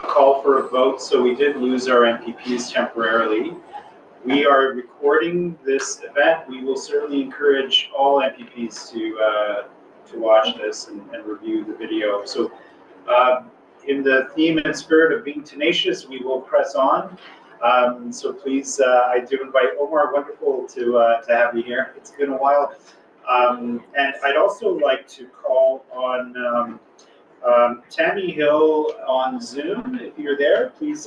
call for a vote, so we did lose our MPPs temporarily. We are recording this event. We will certainly encourage all MPPs to watch this and review the video. So in the theme and spirit of being tenacious, we will press on. So please, I do invite Omar. Wonderful to have you here. It's been a while. And I'd also like to call on Tammy Hill on Zoom. If you're there, please.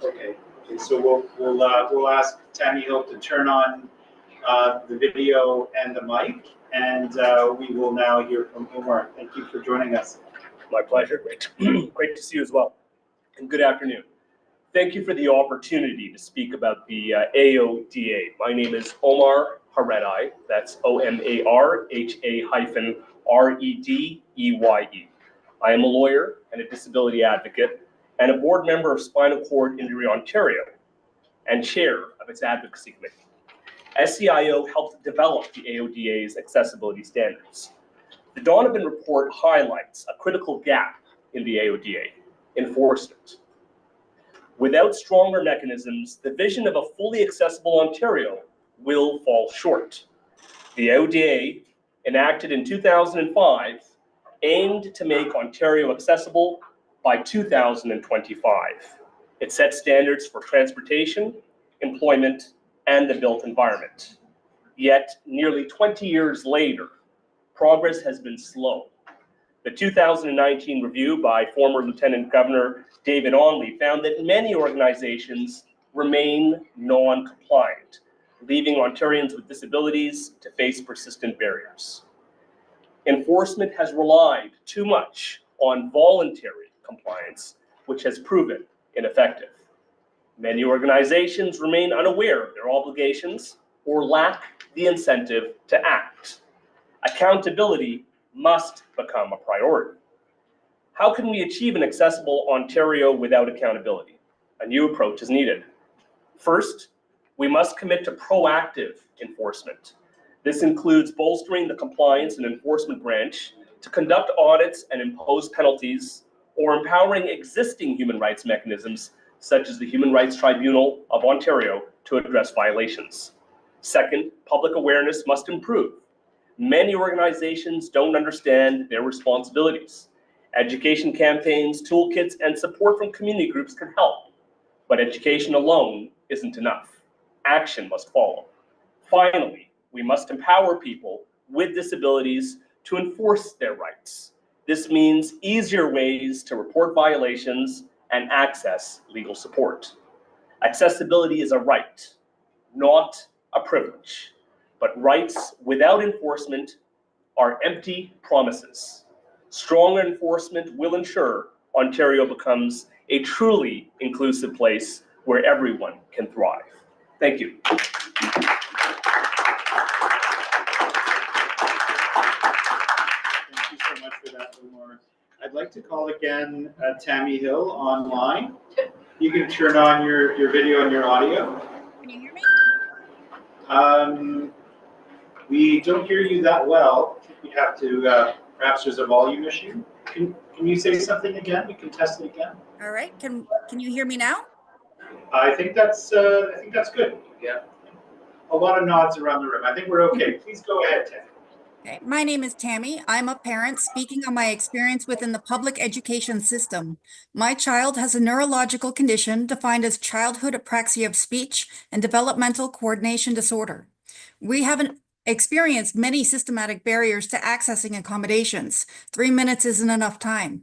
Okay. So we'll ask Tammy Hill to turn on the video and the mic, and we will now hear from Omar. Thank you for joining us. My pleasure. Great to see you as well. And good afternoon. Thank you for the opportunity to speak about the AODA. My name is Omar Haredai. That's OMARHA-REDEYE. I am a lawyer and a disability advocate and a board member of Spinal Cord Injury Ontario and chair of its advocacy committee. SCIO helped develop the AODA's accessibility standards. The Donovan report highlights a critical gap in the AODA, enforcement. Without stronger mechanisms, the vision of a fully accessible Ontario will fall short. The AODA, enacted in 2005, aimed to make Ontario accessible by 2025. It set standards for transportation, employment, and the built environment. Yet, nearly 20 years later, progress has been slow. The 2019 review by former Lieutenant Governor David Onley found that many organizations remain non-compliant, leaving Ontarians with disabilities to face persistent barriers. Enforcement has relied too much on voluntary compliance, which has proven ineffective. Many organizations remain unaware of their obligations or lack the incentive to act. Accountability must become a priority. How can we achieve an accessible Ontario without accountability? A new approach is needed. First, we must commit to proactive enforcement. This includes bolstering the compliance and enforcement branch to conduct audits and impose penalties, or empowering existing human rights mechanisms such as the Human Rights Tribunal of Ontario to address violations. Second, public awareness must improve. Many organizations don't understand their responsibilities. Education campaigns, toolkits, and support from community groups can help, but education alone isn't enough. Action must follow. Finally, we must empower people with disabilities to enforce their rights. This means easier ways to report violations and access legal support. Accessibility is a right, not a privilege, but rights without enforcement are empty promises. Strong enforcement will ensure Ontario becomes a truly inclusive place where everyone can thrive. Thank you. Thank you so much for that, Omar. I'd like to call again Tammy Hill online. You can turn on your video and your audio. Can you hear me? We don't hear you that well. We have to, perhaps there's a volume issue. Can you say something again? We can test it again. All right. Can you hear me now? I think that's good. Yeah. A lot of nods around the room. I think we're okay. Please go ahead, Tammy. Okay. My name is Tammy. I'm a parent speaking on my experience within the public education system. My child has a neurological condition defined as childhood apraxia of speech and developmental coordination disorder. We haven't experienced many systematic barriers to accessing accommodations. 3 minutes isn't enough time.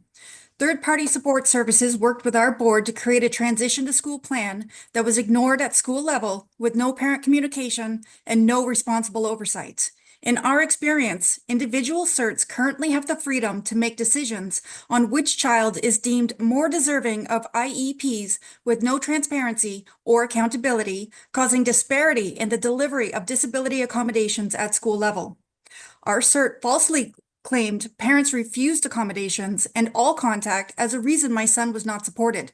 Third-party support services worked with our board to create a transition to school plan that was ignored at school level with no parent communication and no responsible oversight. In our experience, individual CERTs currently have the freedom to make decisions on which child is deemed more deserving of IEPs with no transparency or accountability, causing disparity in the delivery of disability accommodations at school level. Our CERT falsely claimed parents refused accommodations and all contact as a reason my son was not supported.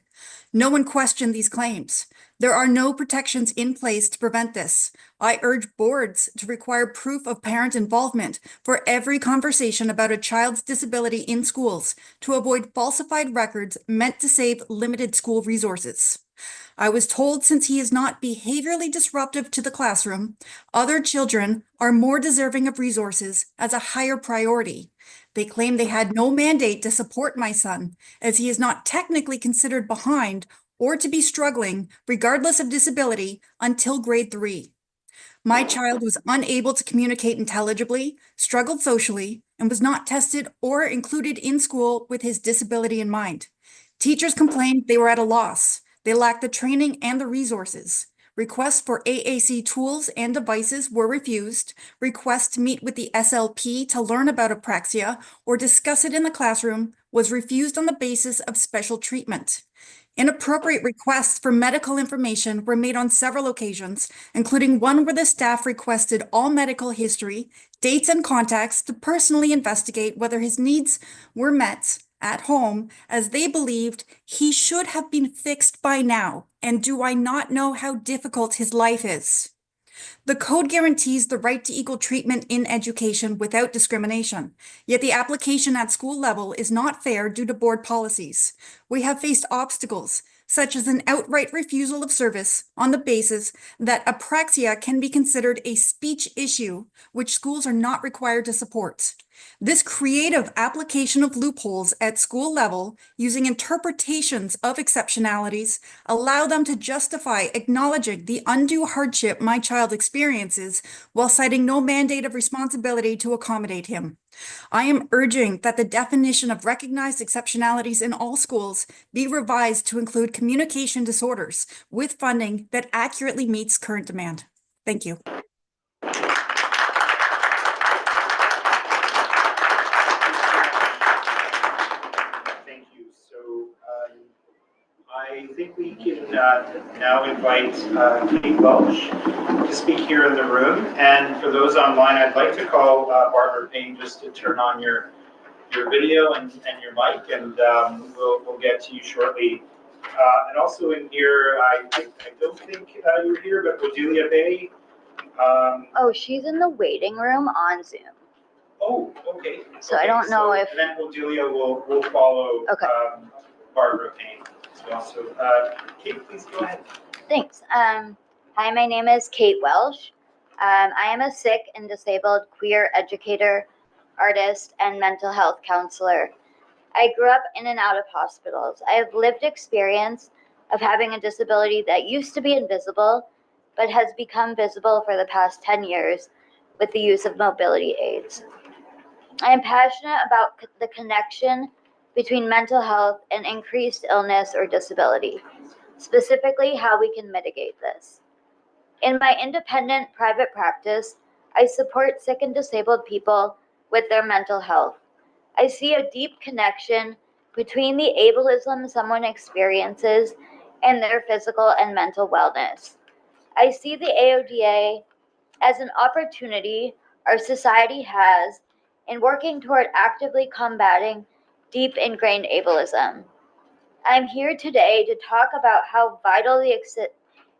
No one questioned these claims. There are no protections in place to prevent this. I urge boards to require proof of parent involvement for every conversation about a child's disability in schools to avoid falsified records meant to save limited school resources. I was told since he is not behaviorally disruptive to the classroom, other children are more deserving of resources as a higher priority. They claim they had no mandate to support my son, as he is not technically considered behind or to be struggling, regardless of disability, until grade 3. My child was unable to communicate intelligibly, struggled socially, and was not tested or included in school with his disability in mind. Teachers complained they were at a loss. They lacked the training and the resources. Requests for AAC tools and devices were refused. Requests to meet with the SLP to learn about apraxia or discuss it in the classroom was refused on the basis of special treatment. Inappropriate requests for medical information were made on several occasions, including one where the staff requested all medical history, dates, and contacts to personally investigate whether his needs were met at home, as they believed he should have been fixed by now. And do I not know how difficult his life is? The code guarantees the right to equal treatment in education without discrimination, yet the application at school level is not fair due to board policies. We have faced obstacles, such as an outright refusal of service on the basis that apraxia can be considered a speech issue, which schools are not required to support. This creative application of loopholes at school level, using interpretations of exceptionalities, allow them to justify acknowledging the undue hardship my child experiences while citing no mandate of responsibility to accommodate him. I am urging that the definition of recognized exceptionalities in all schools be revised to include communication disorders with funding that accurately meets current demand. Thank you. Thank you. So I think we can now invite Kate Welsh to speak here in the room. And for those online, I'd like to call Barbara Payne just to turn on your video and your mic, and we'll get to you shortly. And also in here, I don't think you're here, but Cordelia Bay. Oh, she's in the waiting room on Zoom. Oh, okay. So I don't know if. And then Cordelia will follow Barbara Payne as well. So Kate, please go ahead. Thanks. Hi, my name is Kate Welsh. I am a sick and disabled queer educator, artist, and mental health counselor. I grew up in and out of hospitals. I have lived experience of having a disability that used to be invisible, but has become visible for the past 10 years with the use of mobility aids. I am passionate about the connection between mental health and increased illness or disability, specifically how we can mitigate this. In my independent private practice, I support sick and disabled people with their mental health. I see a deep connection between the ableism someone experiences and their physical and mental wellness. I see the AODA as an opportunity our society has in working toward actively combating deep ingrained ableism. I'm here today to talk about how vital the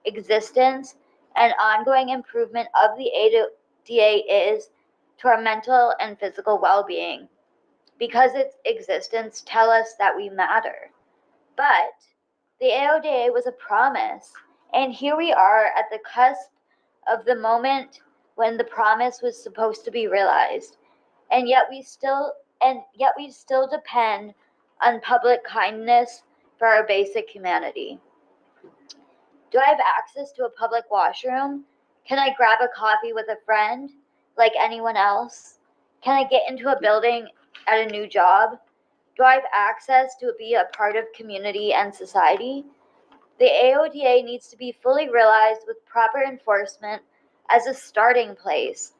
existence and ongoing improvement of the AODA is to our mental and physical well-being, because its existence tells us that we matter. But the AODA was a promise, and here we are at the cusp of the moment when the promise was supposed to be realized, and yet we still depend on public kindness for our basic humanity. Do I have access to a public washroom? Can I grab a coffee with a friend like anyone else? Can I get into a building at a new job? Do I have access to be a part of community and society? The AODA needs to be fully realized with proper enforcement as a starting place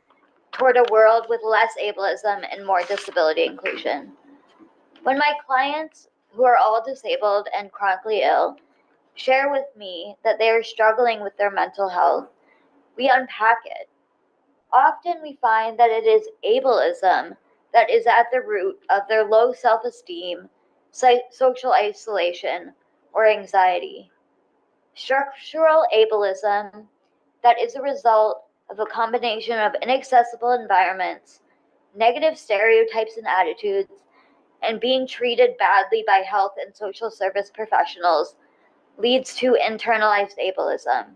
toward a world with less ableism and more disability inclusion. When my clients, who are all disabled and chronically ill, share with me that they are struggling with their mental health, we unpack it. Often we find that it is ableism that is at the root of their low self-esteem, social isolation, or anxiety. Structural ableism that is a result of a combination of inaccessible environments, negative stereotypes and attitudes, and being treated badly by health and social service professionals leads to internalized ableism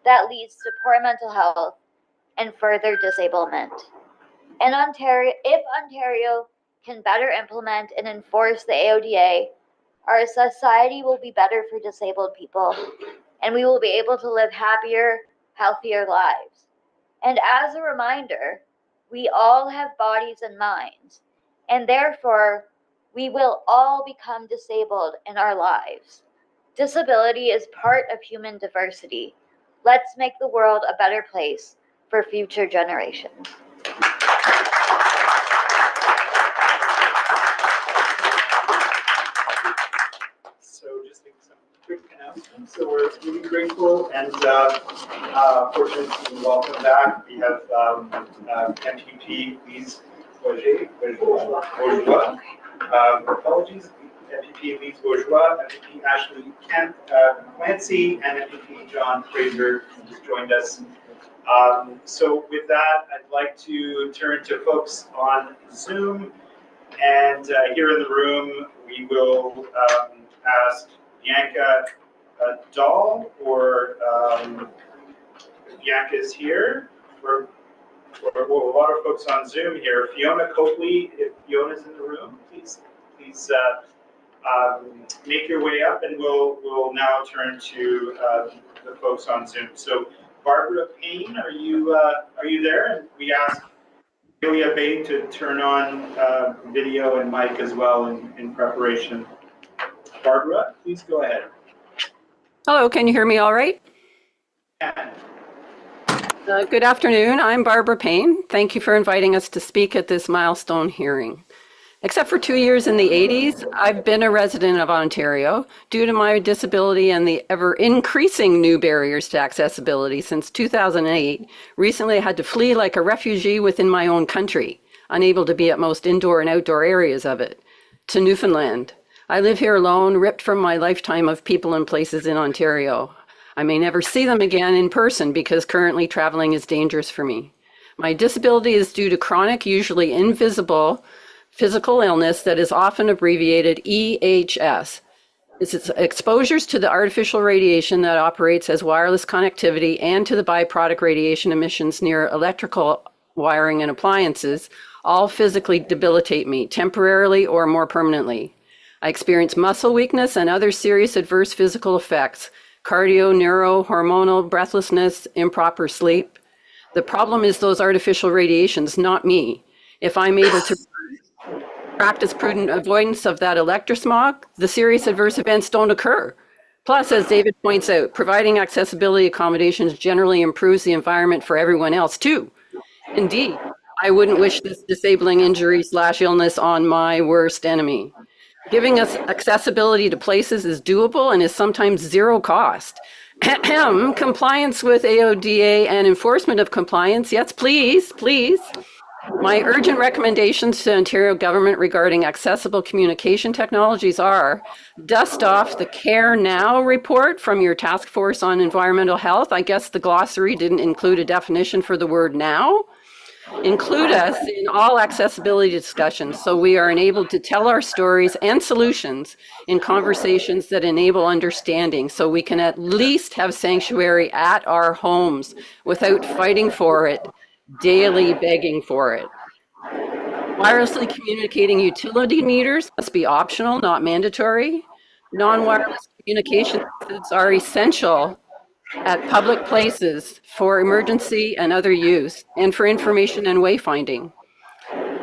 that leads to poor mental health and further disablement. And if Ontario can better implement and enforce the AODA, our society will be better for disabled people, and we will be able to live happier, healthier lives. And as a reminder, we all have bodies and minds, and therefore we will all become disabled in our lives. Disability is part of human diversity. Let's make the world a better place for future generations. So just some quick announcements. So we're really grateful and fortunate to welcome back. We have MPP Lise Bourgeois, apologies, MPP Lise Bourgeois, MPP Ashley Clancy, and MPP John Fraser, who just joined us. So with that, I'd like to turn to folks on Zoom, and here in the room, we will ask Bianca Dahl, or Bianca is here, for a lot of folks on Zoom here. Fiona Copley, if Fiona's in the room, please make your way up, and we'll now turn to the folks on Zoom. So Barbara Payne, are you there? And we asked Julia Bain to turn on video and mic as well in preparation. Barbara, please go ahead. Hello, can you hear me all right? Yeah. Good afternoon, I'm Barbara Payne. Thank you for inviting us to speak at this milestone hearing. Except for 2 years in the 80s, I've been a resident of Ontario. Due to my disability and the ever increasing new barriers to accessibility since 2008, recently I had to flee like a refugee within my own country, unable to be at most indoor and outdoor areas of it, to Newfoundland. I live here alone, ripped from my lifetime of people and places in Ontario. I may never see them again in person because currently traveling is dangerous for me. My disability is due to chronic, usually invisible, physical illness that is often abbreviated EHS. It's exposures to the artificial radiation that operates as wireless connectivity and to the byproduct radiation emissions near electrical wiring and appliances, all physically debilitate me, temporarily or more permanently. I experience muscle weakness and other serious adverse physical effects, cardio, neuro, hormonal, breathlessness, improper sleep. The problem is those artificial radiations, not me. If I'm able to practice prudent avoidance of that electrosmog, the serious adverse events don't occur. Plus, as David points out, providing accessibility accommodations generally improves the environment for everyone else too. Indeed, I wouldn't wish this disabling injury/illness on my worst enemy. Giving us accessibility to places is doable and is sometimes zero cost. Compliance with AODA and enforcement of compliance, yes, please, please. My urgent recommendations to Ontario government regarding accessible communication technologies are: dust off the Care Now report from your task force on environmental health. I guess the glossary didn't include a definition for the word now. Include us in all accessibility discussions so we are enabled to tell our stories and solutions in conversations that enable understanding, so we can at least have sanctuary at our homes without fighting for it, daily begging for it. Wirelessly communicating utility meters must be optional, not mandatory. Non-wireless communication methods are essential at public places for emergency and other use, and for information and wayfinding.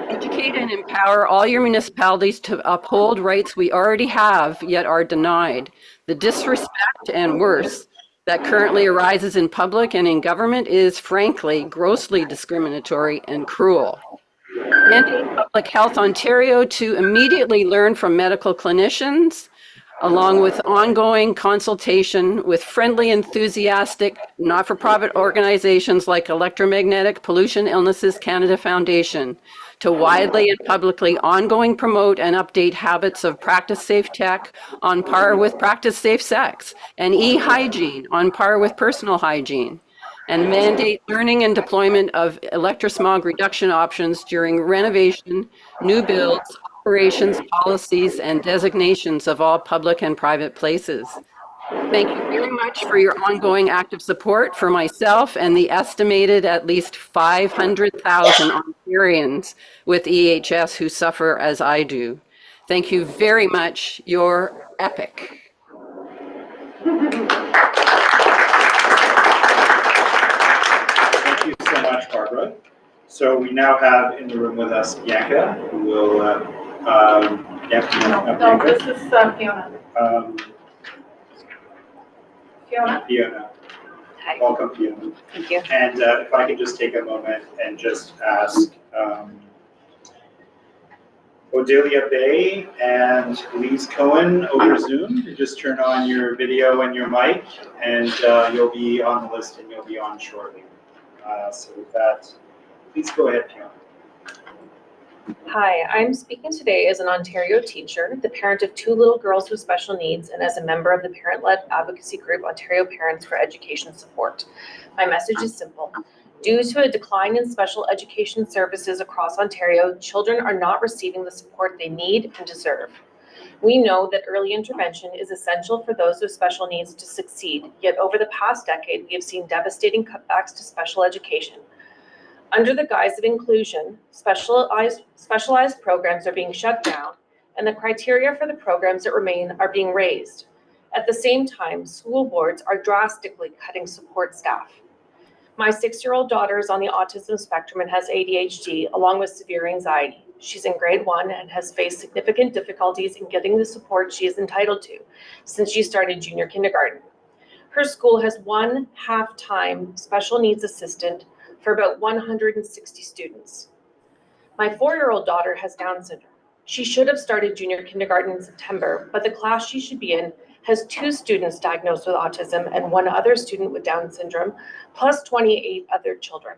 Educate and empower all your municipalities to uphold rights we already have yet are denied. The disrespect and worse that currently arises in public and in government is frankly grossly discriminatory and cruel. Mandate Public Health Ontario to immediately learn from medical clinicians, along with ongoing consultation with friendly, enthusiastic, not-for-profit organizations like Electromagnetic Pollution Illnesses Canada Foundation, to widely and publicly ongoing promote and update habits of practice safe tech on par with practice safe sex, and e-hygiene on par with personal hygiene, and mandate learning and deployment of electrosmog reduction options during renovation, new builds, operations, policies, and designations of all public and private places. Thank you very much for your ongoing active support for myself and the estimated at least 500,000 Ontarians with EHS who suffer as I do. Thank you very much. You're epic. Thank you so much, Barbara. So we now have in the room with us Bianca, who will, No, this is Fiona. Fiona. Hi. Welcome, Fiona. Thank you. And if I could just take a moment and just ask Odelia Bay and Lise Cohen over Zoom to just turn on your video and your mic, and you'll be on the list and you'll be on shortly. So with that, please go ahead, Fiona. Hi, I'm speaking today as an Ontario teacher, the parent of 2 little girls with special needs, and as a member of the parent-led advocacy group Ontario Parents for Education Support. My message is simple. Due to a decline in special education services across Ontario, children are not receiving the support they need and deserve. We know that early intervention is essential for those with special needs to succeed, yet over the past decade, we have seen devastating cutbacks to special education. Under the guise of inclusion, specialized programs are being shut down, and the criteria for the programs that remain are being raised. At the same time, school boards are drastically cutting support staff. My 6-year-old daughter is on the autism spectrum and has ADHD, along with severe anxiety. She's in grade 1 and has faced significant difficulties in getting the support she is entitled to since she started junior kindergarten. Her school has 1 half-time special needs assistant for about 160 students. My 4-year-old daughter has Down syndrome. She should have started junior kindergarten in September, but the class she should be in has 2 students diagnosed with autism and 1 other student with Down syndrome, plus 28 other children.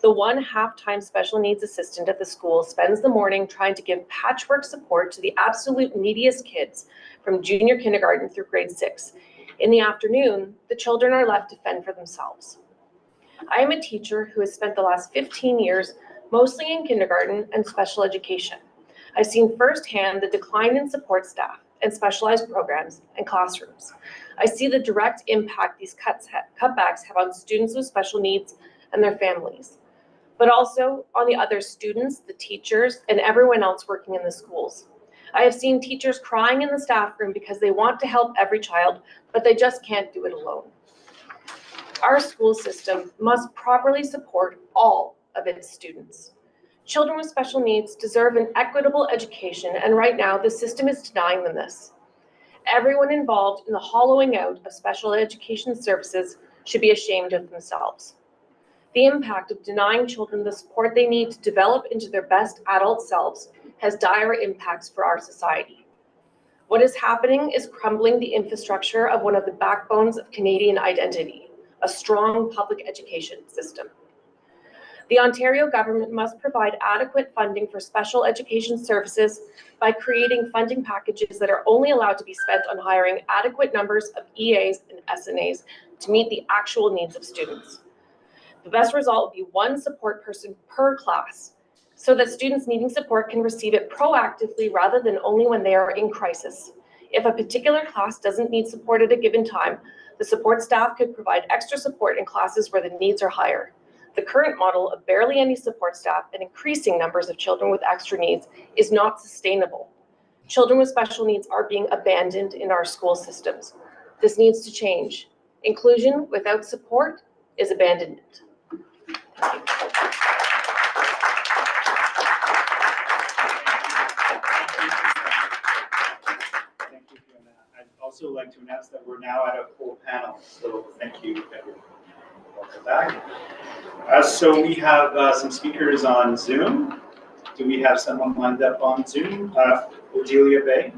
The 1 half-time special needs assistant at the school spends the morning trying to give patchwork support to the absolute neediest kids from junior kindergarten through grade 6. In the afternoon, the children are left to fend for themselves. I am a teacher who has spent the last 15 years mostly in kindergarten and special education. I've seen firsthand the decline in support staff and specialized programs and classrooms. I see the direct impact these cutbacks have on students with special needs and their families, but also on the other students, the teachers, and everyone else working in the schools. I have seen teachers crying in the staff room because they want to help every child, but they just can't do it alone. Our school system must properly support all of its students. Children with special needs deserve an equitable education, and right now the system is denying them this. Everyone involved in the hollowing out of special education services should be ashamed of themselves. The impact of denying children the support they need to develop into their best adult selves has dire impacts for our society. What is happening is crumbling the infrastructure of one of the backbones of Canadian identity, a strong public education system. The Ontario government must provide adequate funding for special education services by creating funding packages that are only allowed to be spent on hiring adequate numbers of EAs and SNAs to meet the actual needs of students. The best result would be one support person per class, so that students needing support can receive it proactively rather than only when they are in crisis. If a particular class doesn't need support at a given time, the support staff could provide extra support in classes where the needs are higher. The current model of barely any support staff and increasing numbers of children with extra needs is not sustainable. Children with special needs are being abandoned in our school systems. This needs to change. Inclusion without support is abandonment. Thank you, Fiona. I'd also like to announce that we're now at a full panel, so thank you, everyone. Welcome back. So we have some speakers on Zoom. Do we have someone lined up on Zoom? Odelia Bay?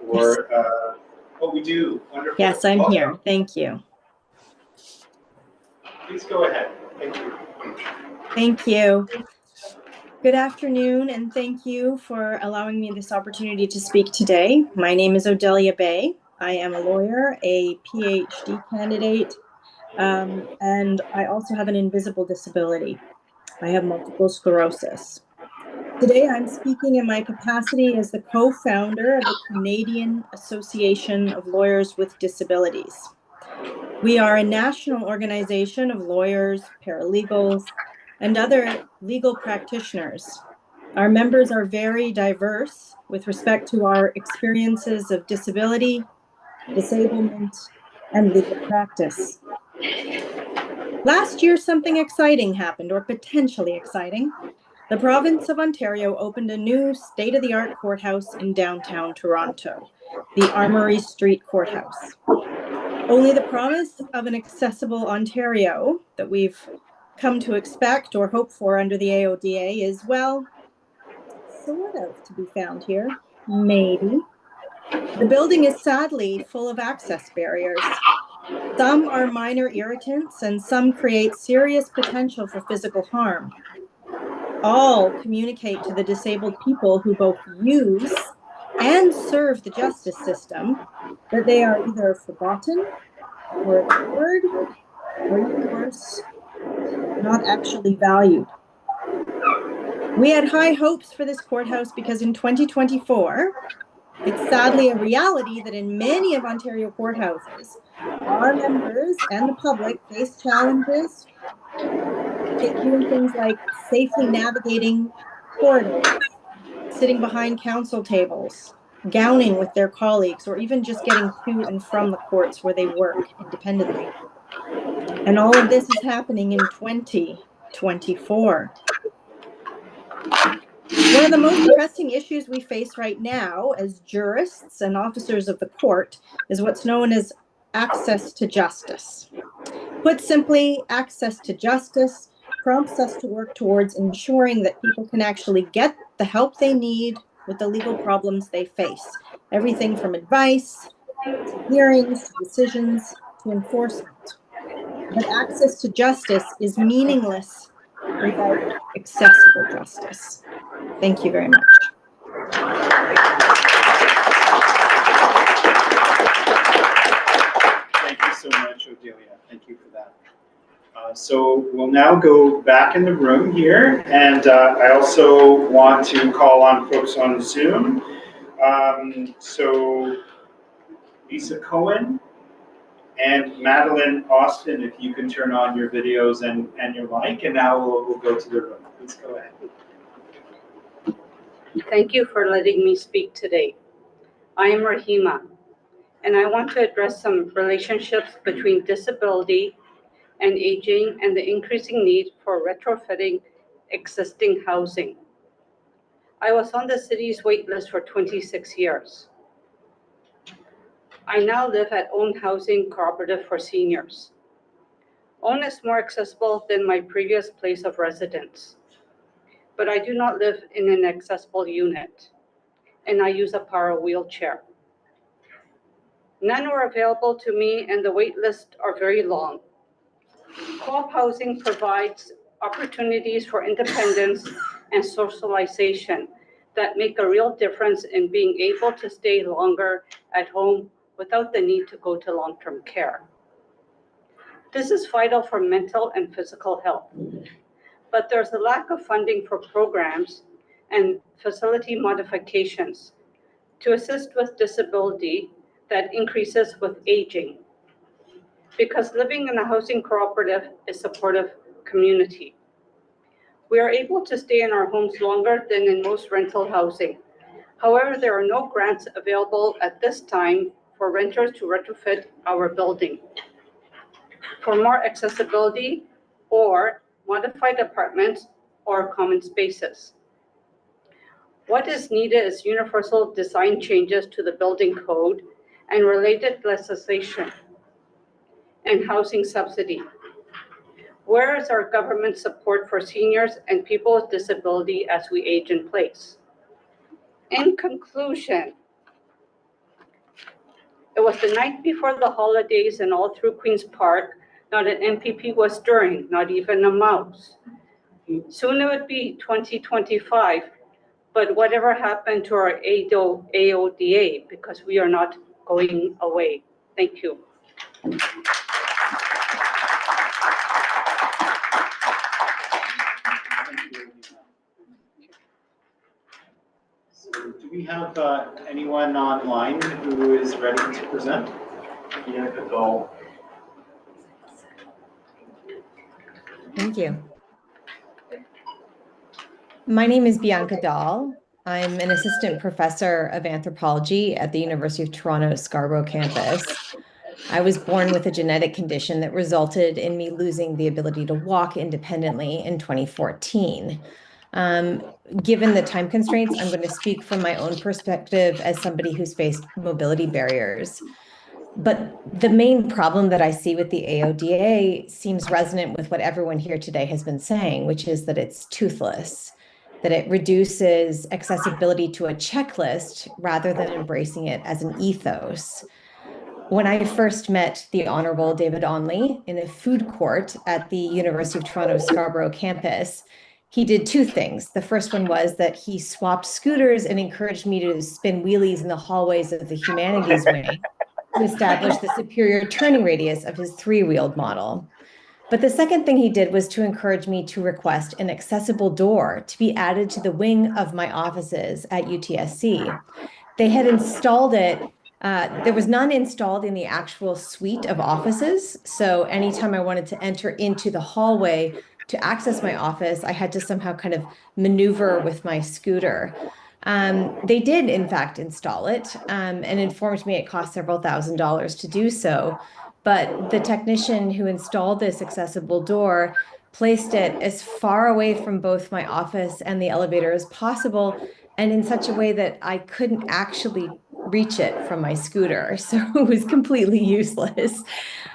Or, oh, we do. Wonderful. Yes, I'm Welcome. here. Thank you. Please go ahead. Thank you. Thank you. Good afternoon, and thank you for allowing me this opportunity to speak today. My name is Odelia Bay. I am a lawyer, a PhD candidate, and I also have an invisible disability. I have multiple sclerosis. Today, I'm speaking in my capacity as the co-founder of the Canadian Association of Lawyers with Disabilities. We are a national organization of lawyers, paralegals, and other legal practitioners. Our members are very diverse with respect to our experiences of disability, disablement, and legal practice. Last year, something exciting happened, or potentially exciting. The province of Ontario opened a new state-of-the-art courthouse in downtown Toronto, the Armory Street Courthouse. Only the promise of an accessible Ontario that we've come to expect or hope for under the AODA is, well, sort of to be found here, maybe. The building is sadly full of access barriers. Some are minor irritants and some create serious potential for physical harm. All communicate to the disabled people who both use and serve the justice system that they are either forgotten or ignored, or even worse, not actually valued. We had high hopes for this courthouse because in 2024, it's sadly a reality that in many of Ontario courthouses, our members and the public face challenges doing things like safely navigating corridors, sitting behind council tables, gowning with their colleagues, or even just getting to and from the courts where they work independently. And all of this is happening in 2024. One of the most pressing issues we face right now as jurists and officers of the court is what's known as access to justice. Put simply, access to justice prompts us to work towards ensuring that people can actually get the help they need with the legal problems they face. Everything from advice, to hearings, to decisions, to enforcement. But access to justice is meaningless without accessible justice. Thank you very much. Thank you so much, Odelia. Thank you for that. So we'll now go back in the room here, and I also want to call on folks on Zoom. So Lisa Cohen and Madeline Austin, if you can turn on your videos and your mic, and now we'll go to the room. Please go ahead. Thank you for letting me speak today. I am Rahima, and I want to address some relationships between disability and aging and the increasing need for retrofitting existing housing. I was on the city's wait list for 26 years. I now live at Own Housing Cooperative for Seniors. Own is more accessible than my previous place of residence, but I do not live in an accessible unit, and I use a power wheelchair. None are available to me, and the wait lists are very long. Co-op housing provides opportunities for independence and socialization that make a real difference in being able to stay longer at home without the need to go to long-term care. This is vital for mental and physical health, but there's a lack of funding for programs and facility modifications to assist with disability that increases with aging, because living in a housing cooperative is supportive community. We are able to stay in our homes longer than in most rental housing. However, there are no grants available at this time for renters to retrofit our building for more accessibility or modified apartments or common spaces. What is needed is universal design changes to the building code and related legislation and housing subsidy. Where is our government support for seniors and people with disability as we age in place? In conclusion, it was the night before the holidays, and all through Queen's Park, not an MPP was stirring, not even a mouse. Soon it would be 2025, but whatever happened to our AODA, because we are not going away. Thank you. So do we have anyone online who is ready to present? Yeah, good call. Thank you. My name is Bianca Dahl. I'm an assistant professor of anthropology at the University of Toronto Scarborough campus. I was born with a genetic condition that resulted in me losing the ability to walk independently in 2014. Given the time constraints, I'm going to speak from my own perspective as somebody who's faced mobility barriers. But the main problem that I see with the AODA seems resonant with what everyone here today has been saying, which is that it's toothless, that it reduces accessibility to a checklist rather than embracing it as an ethos. When I first met the Honorable David Onley in a food court at the University of Toronto Scarborough campus, he did two things. The first one was that he swapped scooters and encouraged me to spin wheelies in the hallways of the humanities wing to establish the superior turning radius of his three-wheeled model. But the second thing he did was to encourage me to request an accessible door to be added to the wing of my offices at UTSC. They had installed it. There was none installed in the actual suite of offices. So anytime I wanted to enter into the hallway to access my office, I had to somehow kind of maneuver with my scooter. They did, in fact, install it and informed me it cost several $1,000s to do so. But the technician who installed this accessible door placed it as far away from both my office and the elevator as possible, and in such a way that I couldn't actually reach it from my scooter. So it was completely useless.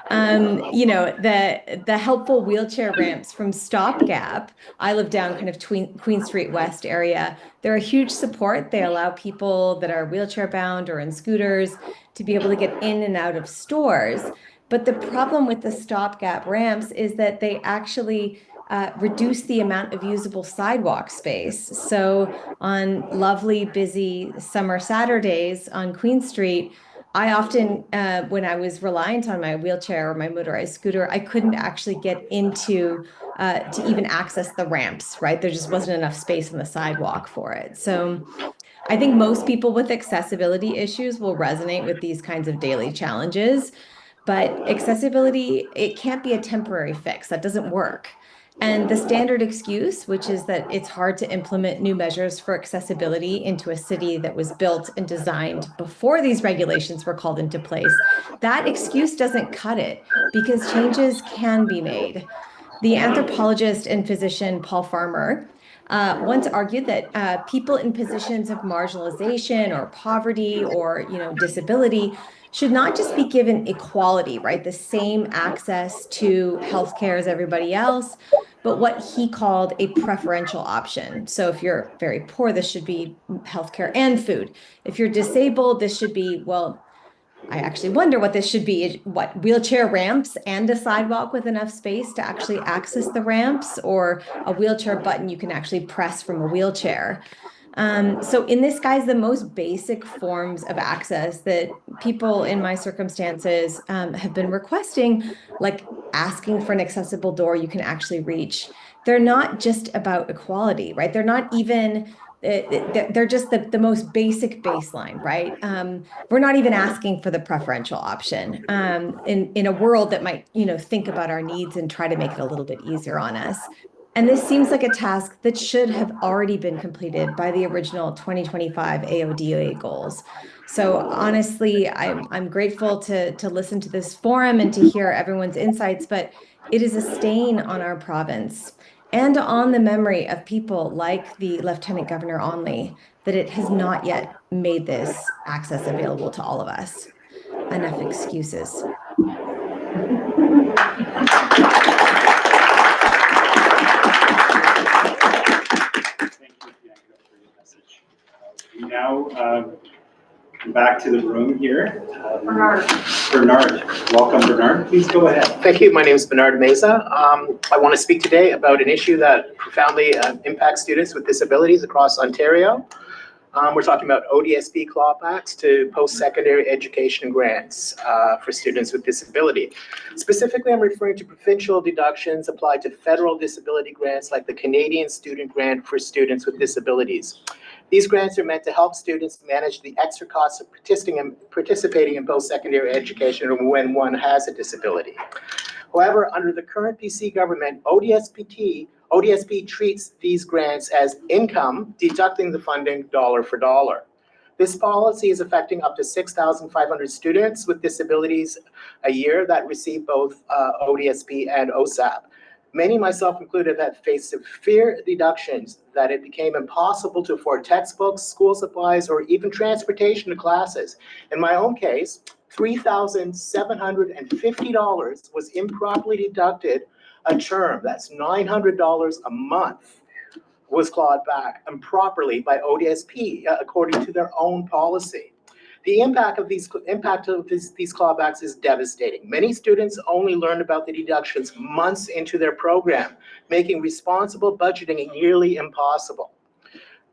The helpful wheelchair ramps from Stopgap, I live down kind of Queen Street West area. They're a huge support. They allow people that are wheelchair bound or in scooters to be able to get in and out of stores. But the problem with the Stopgap ramps is that they actually reduce the amount of usable sidewalk space. So on lovely, busy summer Saturdays on Queen Street, I often, when I was reliant on my wheelchair or my motorized scooter, I couldn't actually get into to even access the ramps, right? There just wasn't enough space on the sidewalk for it. So I think most people with accessibility issues will resonate with these kinds of daily challenges. But accessibility, it can't be a temporary fix. That doesn't work. And the standard excuse, which is that it's hard to implement new measures for accessibility into a city that was built and designed before these regulations were called into place, that excuse doesn't cut it because changes can be made. The anthropologist and physician Paul Farmer once argued that people in positions of marginalization or poverty or disability should not just be given equality, right? The same access to healthcare as everybody else, but what he called a preferential option. So if you're very poor, this should be healthcare and food. If you're disabled, this should be, well, I actually wonder what this should be. What, wheelchair ramps and a sidewalk with enough space to actually access the ramps, or a wheelchair button you can actually press from a wheelchair. So in this, guys, the most basic forms of access that people in my circumstances have been requesting, like asking for an accessible door you can actually reach, they're not just about equality, right? They're not even, they're just the most basic baseline, right? We're not even asking for the preferential option in a world that might, think about our needs and try to make it a little bit easier on us. And this seems like a task that should have already been completed by the original 2025 AODA goals. So honestly, I'm grateful to listen to this forum and to hear everyone's insights, but it is a stain on our province and on the memory of people like the Lieutenant Governor Onley that it has not yet made this access available to all of us. Enough excuses. We now come back to the room here. Bernard, welcome, Bernard. Please go ahead. Thank you. My name is Bernard Meza. I want to speak today about an issue that profoundly impacts students with disabilities across Ontario. We're talking about ODSP clawbacks to post-secondary education grants for students with disability. Specifically, I'm referring to provincial deductions applied to federal disability grants like the Canadian Student Grant for students with disabilities. These grants are meant to help students manage the extra costs of participating in post-secondary education when one has a disability. However, under the current BC government, ODSP treats these grants as income, deducting the funding dollar for dollar. This policy is affecting up to 6,500 students with disabilities a year that receive both ODSP and OSAP. Many, myself included, have faced severe deductions that it became impossible to afford textbooks, school supplies, or even transportation to classes. In my own case, $3,750 was improperly deducted a term. That's $900 a month was clawed back improperly by ODSP, according to their own policy. The impact of these clawbacks is devastating. Many students only learn about the deductions months into their program, making responsible budgeting nearly impossible.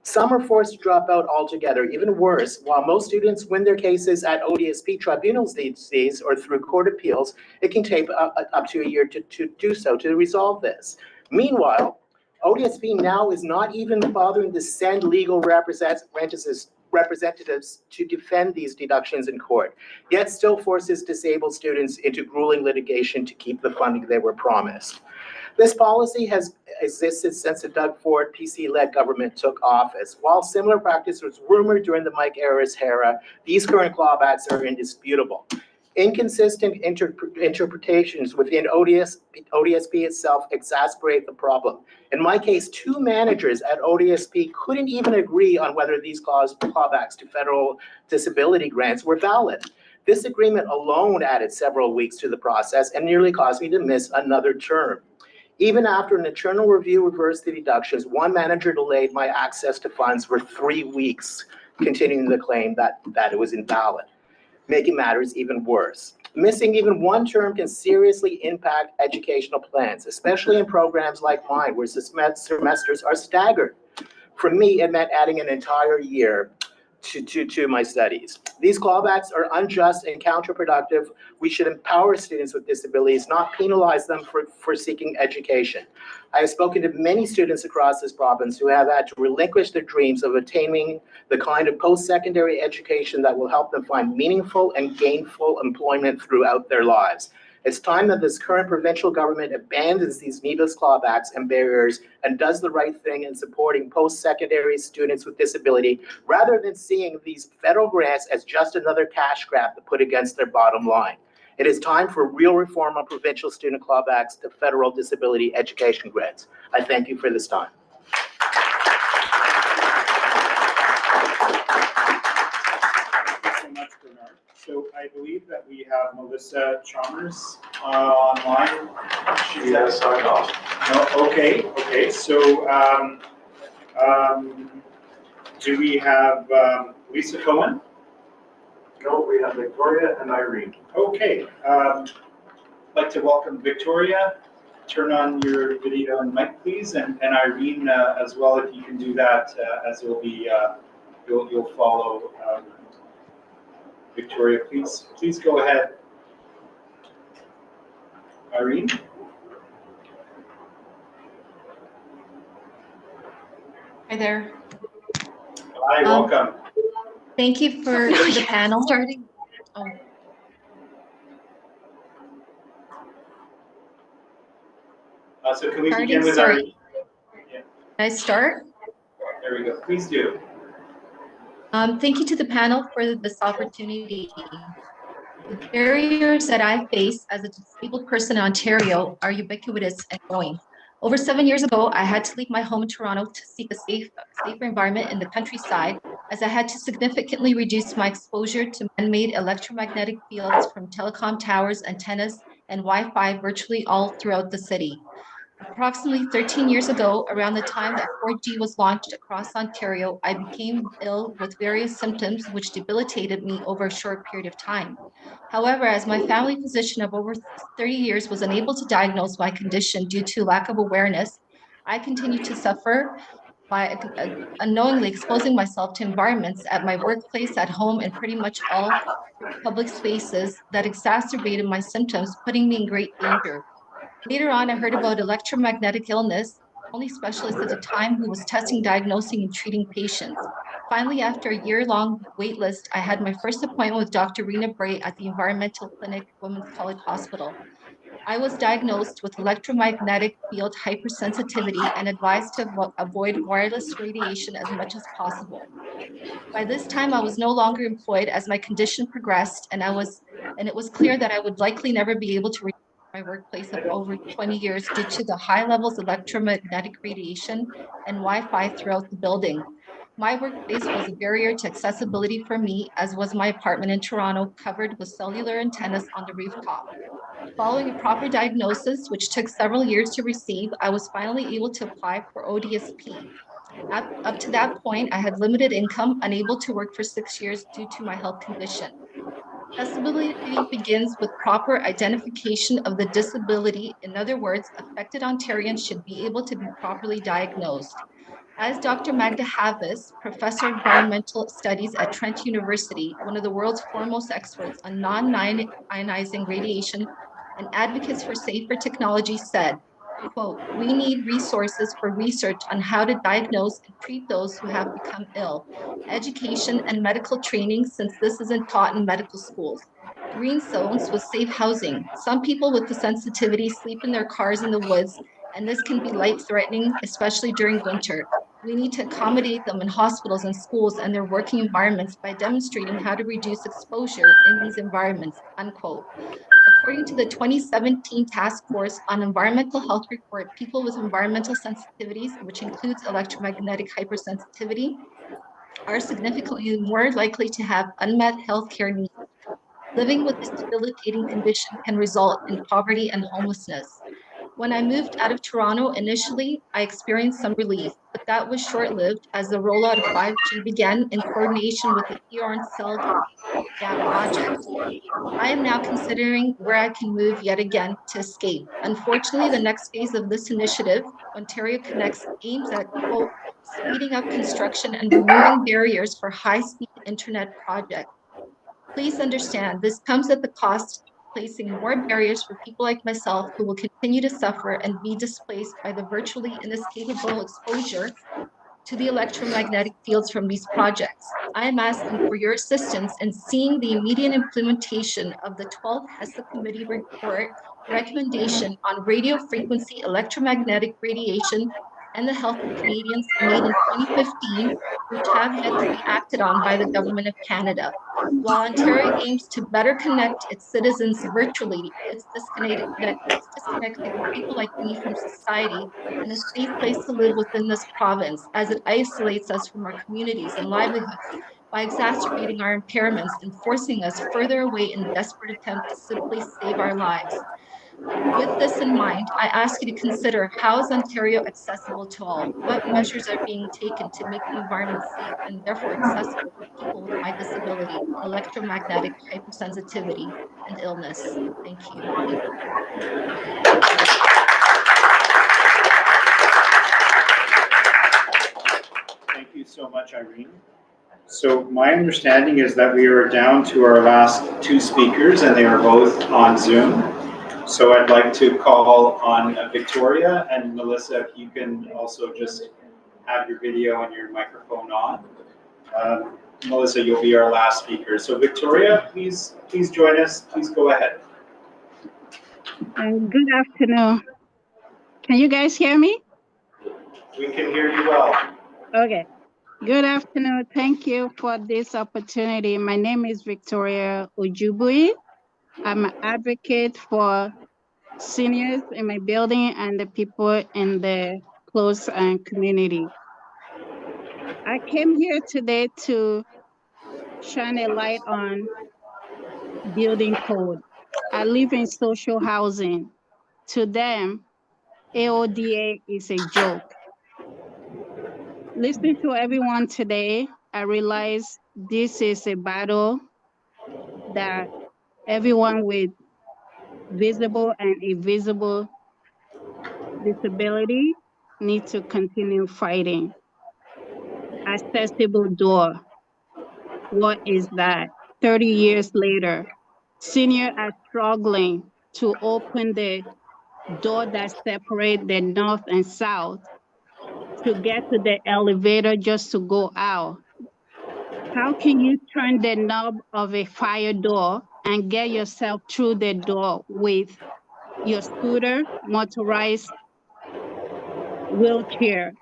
Some are forced to drop out altogether. Even worse, while most students win their cases at ODSP tribunals these days or through court appeals, it can take up to a year to do so, to resolve this. Meanwhile, ODSP now is not even bothering to send legal representatives to defend these deductions in court, yet still forces disabled students into grueling litigation to keep the funding they were promised. This policy has existed since the Doug Ford PC-led government took office. While similar practice was rumored during the Mike Harris era, these current clawbacks are indisputable. Inconsistent interpretations within ODSP itself exacerbate the problem. In my case, two managers at ODSP couldn't even agree on whether these clawbacks to federal disability grants were valid. This agreement alone added several weeks to the process and nearly caused me to miss another term. Even after an internal review reversed the deductions, one manager delayed my access to funds for 3 weeks, continuing the claim that it was invalid, making matters even worse. Missing even one term can seriously impact educational plans, especially in programs like mine, where semesters are staggered. For me, it meant adding an entire year to my studies. These clawbacks are unjust and counterproductive. We should empower students with disabilities, not penalize them for seeking education. I have spoken to many students across this province who have had to relinquish their dreams of attaining the kind of post-secondary education that will help them find meaningful and gainful employment throughout their lives. It's time that this current provincial government abandons these needless clawbacks and barriers and does the right thing in supporting post-secondary students with disability, rather than seeing these federal grants as just another cash grab to put against their bottom line. It is time for real reform on provincial student clawbacks to federal disability education grants. I thank you for this time. Thanks so much, Bernard. So I believe that we have Melissa Chalmers online. She has signed off. No, okay, so, do we have, Lisa Cohen? No, we have Victoria and Irene. Okay, I'd like to welcome Victoria. Turn on your video and mic, please, and Irene as well, if you can do that, as you'll be, you'll follow Victoria, please go ahead. Irene? Hi there. Hi, welcome. Thank you for the panel. Starting. Oh. So can we begin with Irene? Yeah. Can I start? There we go. Please do. Thank you to the panel for this opportunity. The barriers that I face as a disabled person in Ontario are ubiquitous and growing. Over 7 years ago, I had to leave my home in Toronto to seek a safer environment in the countryside, as I had to significantly reduce my exposure to man-made electromagnetic fields from telecom towers, antennas, and Wi-Fi virtually all throughout the city. Approximately 13 years ago, around the time that 4G was launched across Ontario, I became ill with various symptoms which debilitated me over a short period of time. However, as my family physician of over 30 years was unable to diagnose my condition due to lack of awareness, I continued to suffer by unknowingly exposing myself to environments at my workplace, at home, and pretty much all public spaces that exacerbated my symptoms, putting me in great danger. Later on, I heard about electromagnetic illness, only specialist at the time who was testing, diagnosing, and treating patients. Finally, after a year-long wait list, I had my first appointment with Dr. Rena Bray at the Environmental Clinic, Women's College Hospital. I was diagnosed with electromagnetic field hypersensitivity and advised to avoid wireless radiation as much as possible. By this time, I was no longer employed as my condition progressed, and it was clear that I would likely never be able to return to my workplace of over 20 years due to the high levels of electromagnetic radiation and Wi-Fi throughout the building. My workplace was a barrier to accessibility for me, as was my apartment in Toronto, covered with cellular antennas on the rooftop. Following a proper diagnosis, which took several years to receive, I was finally able to apply for ODSP. Up to that point, I had limited income, unable to work for 6 years due to my health condition. Accessibility begins with proper identification of the disability. In other words, affected Ontarians should be able to be properly diagnosed. As Dr. Magda Havis, Professor of Environmental Studies at Trent University, one of the world's foremost experts on non-ionizing radiation and advocates for safer technology, said, quote, "We need resources for research on how to diagnose and treat those who have become ill, education and medical training, since this isn't taught in medical schools. Green zones with safe housing. Some people with the sensitivity sleep in their cars in the woods, and this can be life-threatening, especially during winter. We need to accommodate them in hospitals and schools and their working environments by demonstrating how to reduce exposure in these environments," unquote. According to the 2017 Task Force on Environmental Health report, people with environmental sensitivities, which includes electromagnetic hypersensitivity, are significantly more likely to have unmet healthcare needs. Living with this debilitating condition can result in poverty and homelessness. When I moved out of Toronto, initially, I experienced some relief, but that was short-lived as the rollout of 5G began in coordination with the Eorn Cell Gap project. I am now considering where I can move yet again to escape. Unfortunately, the next phase of this initiative, Ontario Connects, aims at, quote, speeding up construction and removing barriers for high-speed internet projects. Please understand, this comes at the cost of placing more barriers for people like myself who will continue to suffer and be displaced by the virtually inescapable exposure to the electromagnetic fields from these projects. I am asking for your assistance in seeing the immediate implementation of the 12th HESA Committee report recommendation on radio frequency electromagnetic radiation and the health of Canadians, made in 2015, which have yet to be acted on by the Government of Canada. While Ontario aims to better connect its citizens virtually, it's disconnecting people like me from society and a safe place to live within this province, as it isolates us from our communities and livelihoods. by exacerbating our impairments and forcing us further away in a desperate attempt to simply save our lives. With this in mind, I ask you to consider, how is Ontario accessible to all? What measures are being taken to make the environment safe and therefore accessible for people with high disability, electromagnetic hypersensitivity, and illness? Thank you. Thank you so much, Irene. So my understanding is that we are down to our last two speakers, and they are both on Zoom. So I'd like to call on Victoria and Melissa, if you can also just have your video and your microphone on. Melissa, you'll be our last speaker. So Victoria, please join us. Please go ahead. Good afternoon. Can you guys hear me? We can hear you well. Okay. Good afternoon. Thank you for this opportunity. My name is Victoria Ojubui. I'm an advocate for seniors in my building and the people in the close community. I came here today to shine a light on building code. I live in social housing. To them, AODA is a joke. Listening to everyone today, I realize this is a battle that everyone with visible and invisible disability need to continue fighting. Accessible door. What is that? 30 years later, seniors are struggling to open the door that separates the north and south to get to the elevator just to go out. How can you turn the knob of a fire door and get yourself through the door with your scooter, motorized wheelchair?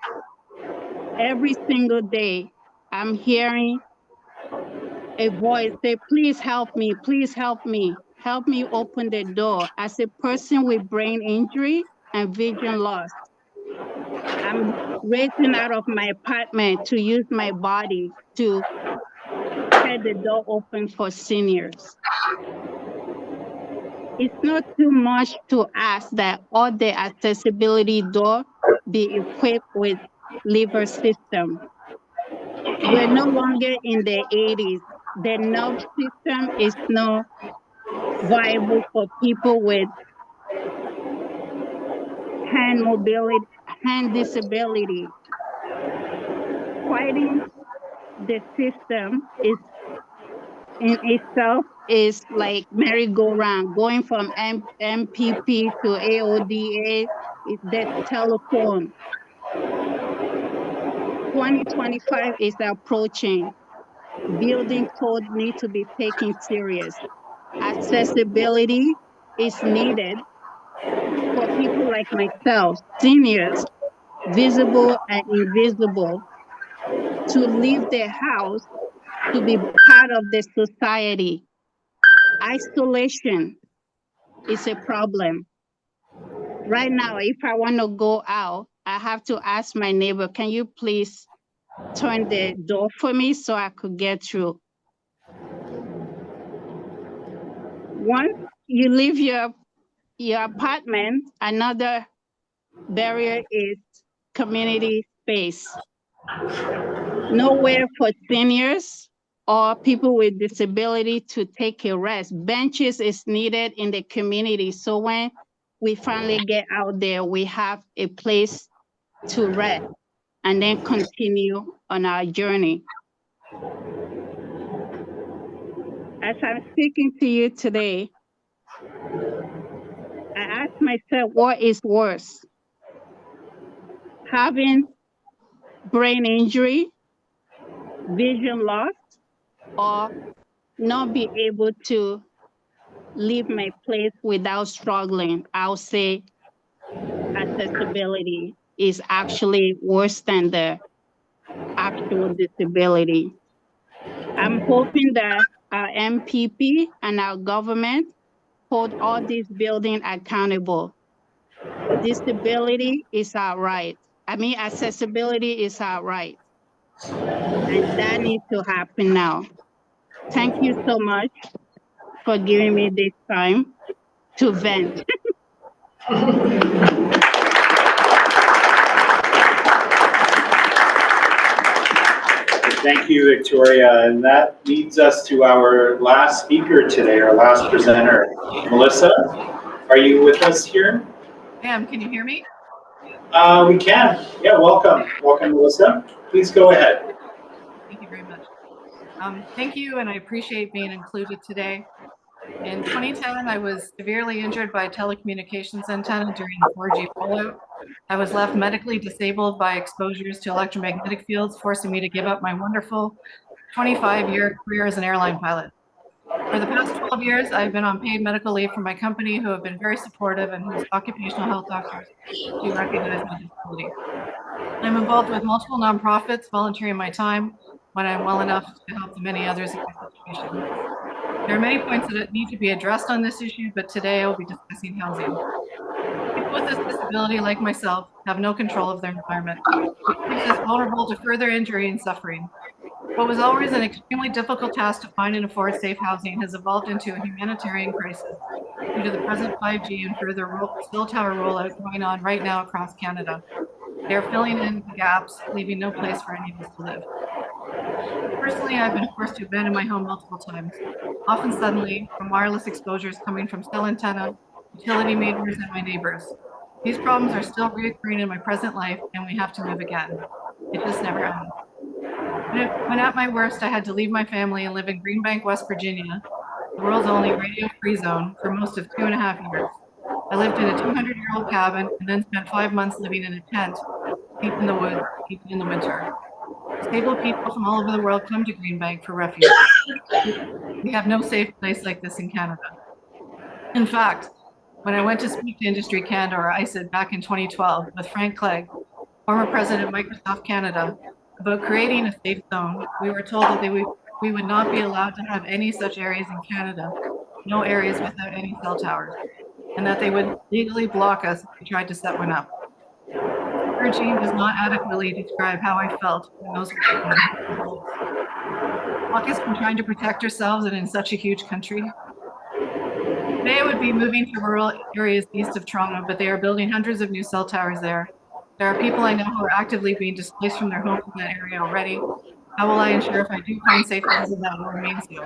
Every single day, I'm hearing a voice say, please help me, help me open the door. As a person with brain injury and vision loss, I'm racing out of my apartment to use my body to get the door open for seniors. It's not too much to ask that all the accessibility door be equipped with lever system. We're no longer in the 80s. The knob system is not viable for people with hand mobility, hand disability. Fighting the system is in itself is like merry-go-round, going from MPP to AODA, the telephone. 2025 is approaching. Building code needs to be taken serious. Accessibility is needed for people like myself, seniors, visible and invisible, to leave their house to be part of the society. Isolation is a problem. Right now, if I want to go out, I have to ask my neighbor, can you please turn the door for me so I could get through? Once you leave your apartment, another barrier is community space. Nowhere for seniors or people with disability to take a rest. Benches is needed in the community. So when we finally get out there, we have a place to rest and then continue on our journey. As I'm speaking to you today, I asked myself, what is worse? Having brain injury, vision loss, or not be able to leave my place without struggling? I'll say accessibility is actually worse than the actual disability. I'm hoping that our MPP and our government hold all these buildings accountable. Disability is our right. Accessibility is our right. And that needs to happen now. Thank you so much for giving me this time to vent. Thank you, Victoria. And that leads us to our last speaker today, our last presenter. Melissa, are you with us here? I am. Can you hear me? We can. Yeah, welcome. Welcome, Melissa. Please go ahead. Thank you very much. Thank you, and I appreciate being included today. In 2010, I was severely injured by a telecommunications antenna during the 4G rollout. I was left medically disabled by exposures to electromagnetic fields, forcing me to give up my wonderful 25-year career as an airline pilot. For the past 12 years, I've been on paid medical leave from my company, who have been very supportive and whose occupational health doctors do recognize my disability. I'm involved with multiple nonprofits, volunteering my time when I'm well enough to help the many others in my situation. There are many points that need to be addressed on this issue, but today I will be discussing housing. People with this disability, like myself, have no control of their environment, which leaves us vulnerable to further injury and suffering. What was always an extremely difficult task to find and afford safe housing has evolved into a humanitarian crisis due to the present 5G and further cell tower rollout going on right now across Canada. They're filling in the gaps, leaving no place for any of us to live. Personally, I've been forced to abandon my home multiple times, often suddenly from wireless exposures coming from cell antenna, utility meters, and my neighbors. These problems are still reoccurring in my present life, and we have to move again. It just never ends. When at my worst, I had to leave my family and live in Green Bank, West Virginia, the world's only radio-free zone, for most of 2.5 years. I lived in a 200-year-old cabin and then spent 5 months living in a tent, deep in the woods, even in the winter. Disabled people from all over the world come to Green Bank for refuge. We have no safe place like this in Canada. In fact, when I went to speak to Industry Canada, or ISID, back in 2012 with Frank Clegg, former president of Microsoft Canada, about creating a safe zone, we were told that we would not be allowed to have any such areas in Canada, no areas without any cell towers, and that they would legally block us if we tried to set one up. This regime does not adequately describe how I felt when those were happening. Block us from trying to protect ourselves and in such a huge country. Today I would be moving to rural areas east of Toronto, but they are building hundreds of new cell towers there. There are people I know who are actively being displaced from their homes in that area already. How will I ensure if I do find safe housing that will remain so?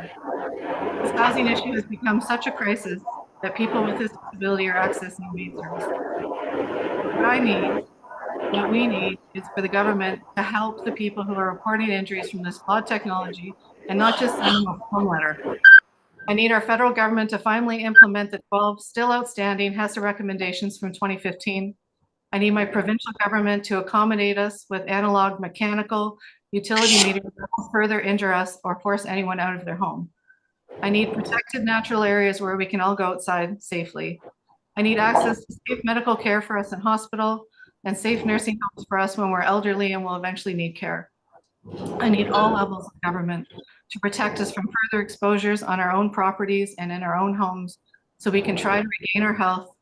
This housing issue has become such a crisis that people with this disability are accessing maid services. What we need is for the government to help the people who are reporting injuries from this flawed technology and not just send them a form letter. I need our federal government to finally implement the 12 still outstanding HESA recommendations from 2015. I need my provincial government to accommodate us with analog mechanical utility meters that will further injure us or force anyone out of their home. I need protected natural areas where we can all go outside safely. I need access to safe medical care for us in hospital and safe nursing homes for us when we're elderly and will eventually need care. I need all levels of government to protect us from further exposures on our own properties and in our own homes so we can try to regain our health,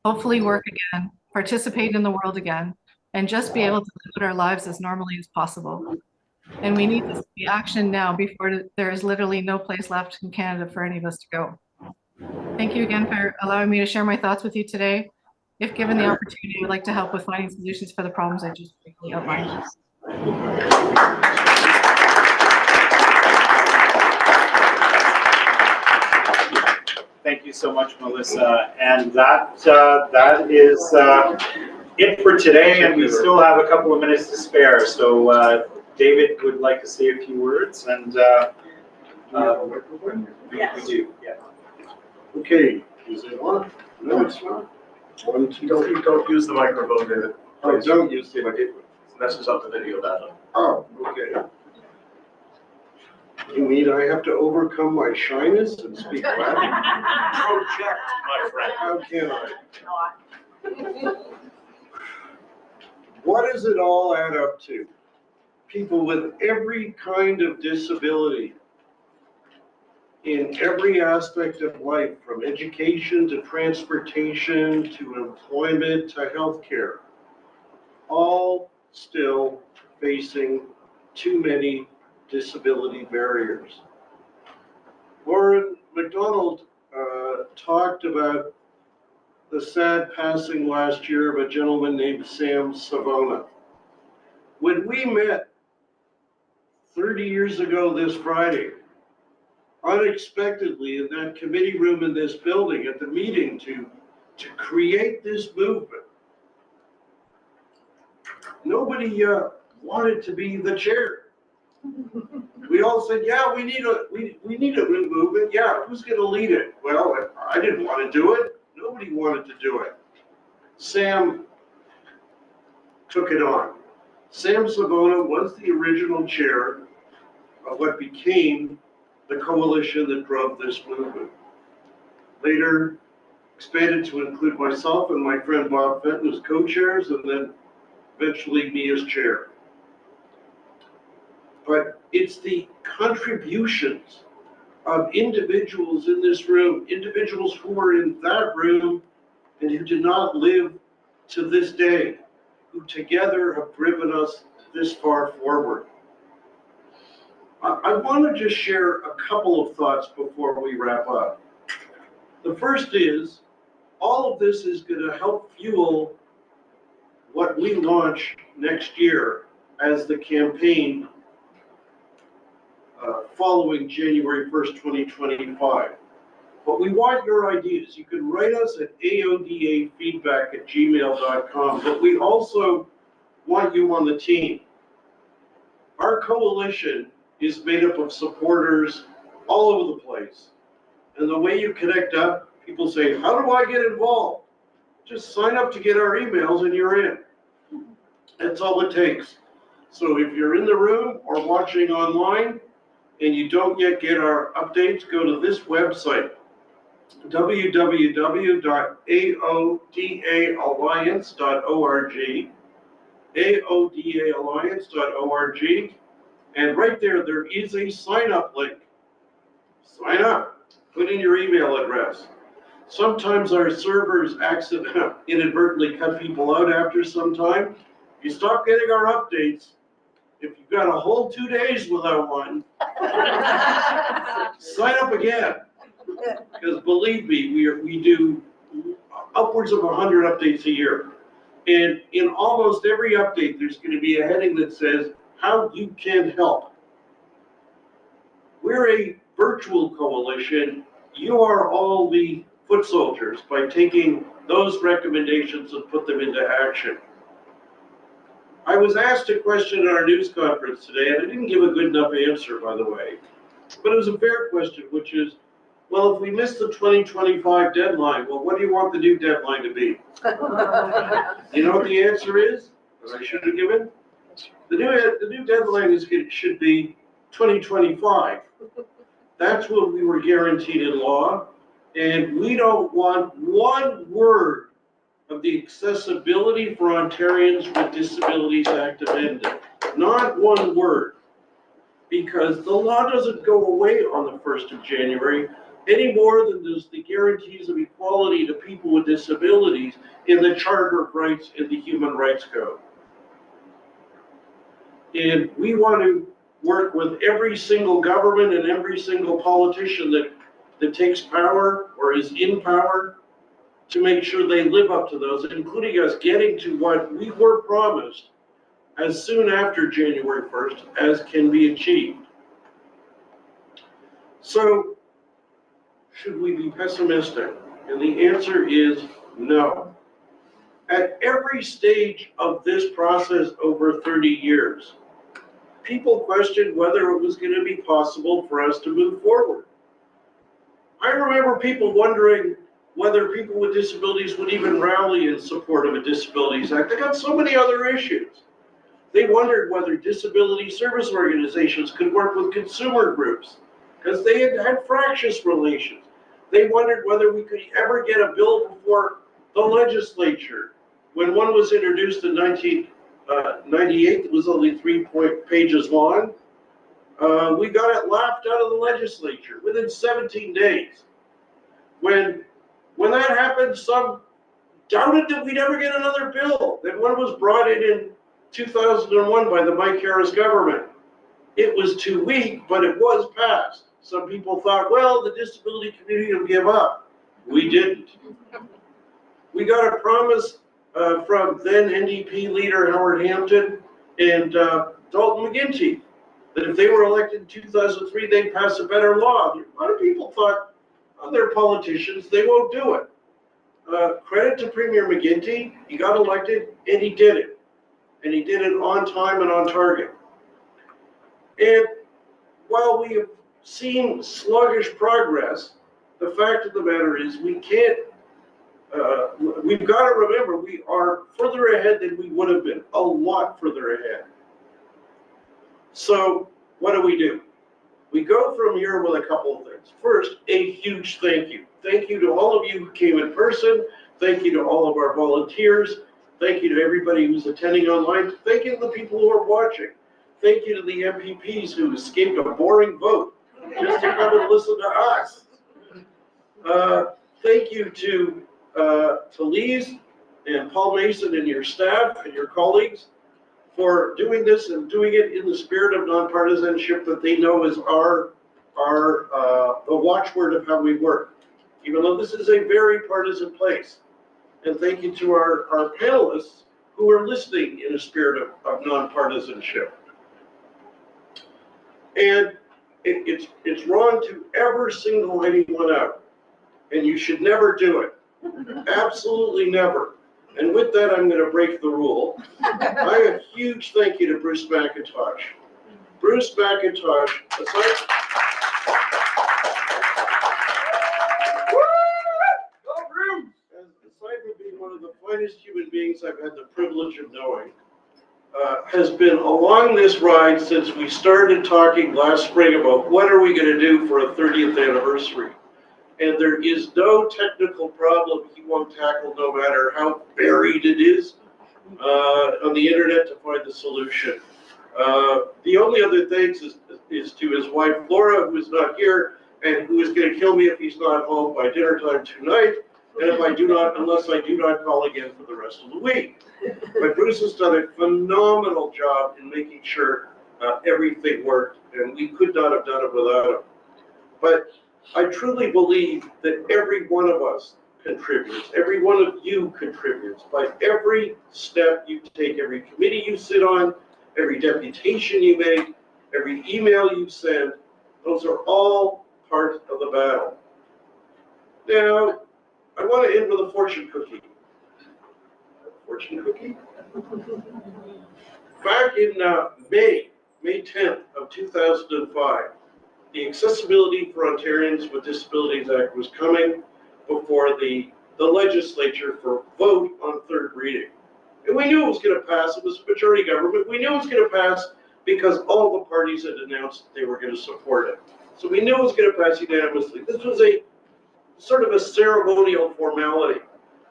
hopefully work again, participate in the world again, and just be able to live our lives as normally as possible. And we need this to be action now before there is literally no place left in Canada for any of us to go. Thank you again for allowing me to share my thoughts with you today. If given the opportunity, I would like to help with finding solutions for the problems I just briefly outlined. Thank you so much, Melissa. And that is it for today, and we still have a couple of minutes to spare. So David would like to say a few words, and we do. Yeah. Okay. Is it on? No, it's not. Don't use the microphone, David. Oh, don't use the microphone. It messes up the video data. Oh, okay. You mean I have to overcome my shyness and speak loudly? Project, my friend. How can I? What does it all add up to? People with every kind of disability in every aspect of life, from education to transportation to employment to healthcare, all still facing too many disability barriers. Lauren McDonald talked about the sad passing last year of a gentleman named Sam Savona. When we met 30 years ago this Friday, unexpectedly in that committee room in this building at the meeting to create this movement, nobody wanted to be the chair. We all said, yeah, we need a new movement. Yeah, who's going to lead it? Well, I didn't want to do it. Nobody wanted to do it. Sam took it on. Sam Savona was the original chair of what became the coalition that drove this movement. Later expanded to include myself and my friend Bob Fenton as co-chairs, and then eventually me as chair. But it's the contributions of individuals in this room, individuals who were in that room and who did not live to this day, who together have driven us this far forward. I want to just share a couple of thoughts before we wrap up. The first is, all of this is going to help fuel what we launch next year as the campaign following January 1st, 2025. But we want your ideas. You can write us at aodafeedback@gmail.com, but we also want you on the team. Our coalition is made up of supporters all over the place. And the way you connect up, people say, how do I get involved? Just sign up to get our emails and you're in. That's all it takes. So if you're in the room or watching online and you don't yet get our updates, go to this website, www.aodaalliance.org, aodaalliance.org, and right there is a sign-up link. Sign up, put in your email address. Sometimes our servers inadvertently cut people out after some time. If you stop getting our updates, if you've got a whole 2 days without one, sign up again. Because believe me, we do upwards of 100 updates a year. And in almost every update, there's going to be a heading that says how you can help. We're a virtual coalition. You are all the foot soldiers by taking those recommendations and put them into action. I was asked a question at our news conference today, and I didn't give a good enough answer, by the way. But it was a fair question, which is, well, if we miss the 2025 deadline, well, what do you want the new deadline to be? You know what the answer is, that I should have given? The new deadline should be 2025. That's what we were guaranteed in law, and we don't want one word of the Accessibility for Ontarians with Disabilities Act amended. Not one word. Because the law doesn't go away on the 1st of January any more than does the guarantees of equality to people with disabilities in the Charter of Rights and the Human Rights Code. And we want to work with every single government and every single politician that takes power or is in power to make sure they live up to those, including us getting to what we were promised as soon after January 1st as can be achieved. So, should we be pessimistic? And the answer is no. At every stage of this process over 30 years, people questioned whether it was going to be possible for us to move forward. I remember people wondering whether people with disabilities would even rally in support of a Disabilities Act. They got so many other issues. They wondered whether disability service organizations could work with consumer groups because they had fractious relations. They wondered whether we could ever get a bill before the legislature. When one was introduced in 1998, it was only 3 pages long. We got it laughed out of the legislature within 17 days. When that happened, some doubted that we'd ever get another bill. Then one was brought in 2001 by the Mike Harris government. it was too weak, but it was passed. Some people thought, well, the disability community will give up. We didn't. We got a promise from then NDP leader Howard Hampton and Dalton McGuinty that if they were elected in 2003, they'd pass a better law. A lot of people thought, oh, they're politicians, they won't do it. Credit to Premier McGuinty, he got elected and he did it. And he did it on time and on target. And while we have seen sluggish progress, the fact of the matter is we can't, we've got to remember we are further ahead than we would have been, a lot further ahead. So what do? We go from here with a couple of things. First, a huge thank you. Thank you to all of you who came in person. Thank you to all of our volunteers. Thank you to everybody who's attending online. Thank you to the people who are watching. Thank you to the MPPs who escaped a boring vote just to come and listen to us. Thank you to Lise and Paul Mason and your staff and your colleagues for doing this and doing it in the spirit of nonpartisanship that they know is the watchword of how we work, even though this is a very partisan place. And thank you to our panelists who are listening in a spirit of nonpartisanship. And it's wrong to ever single anyone out, and you should never do it. Absolutely never. And with that, I'm going to break the rule. I have a huge thank you to Bruce McIntosh. Bruce McIntosh, aside from being one of the finest human beings I've had the privilege of knowing, has been along this ride since we started talking last spring about what are we going to do for a 30th anniversary. And there is no technical problem he won't tackle, no matter how buried it is on the internet to find the solution. The only other thanks is to his wife Laura, who is not here and who is going to kill me if he's not home by dinner time tonight, and if I do not, unless I do not call again for the rest of the week. But Bruce has done a phenomenal job in making sure everything worked, and we could not have done it without him. But I truly believe that every one of us contributes, every one of you contributes by every step you take, every committee you sit on, every deputation you make, every email you send. Those are all part of the battle. Now, I want to end with a fortune cookie. Fortune cookie? Back in May 10th of 2005, the Accessibility for Ontarians with Disabilities Act was coming before the legislature for vote on third reading. And we knew it was going to pass. It was a majority government. We knew it was going to pass because all the parties had announced they were going to support it. So we knew it was going to pass unanimously. This was a sort of a ceremonial formality,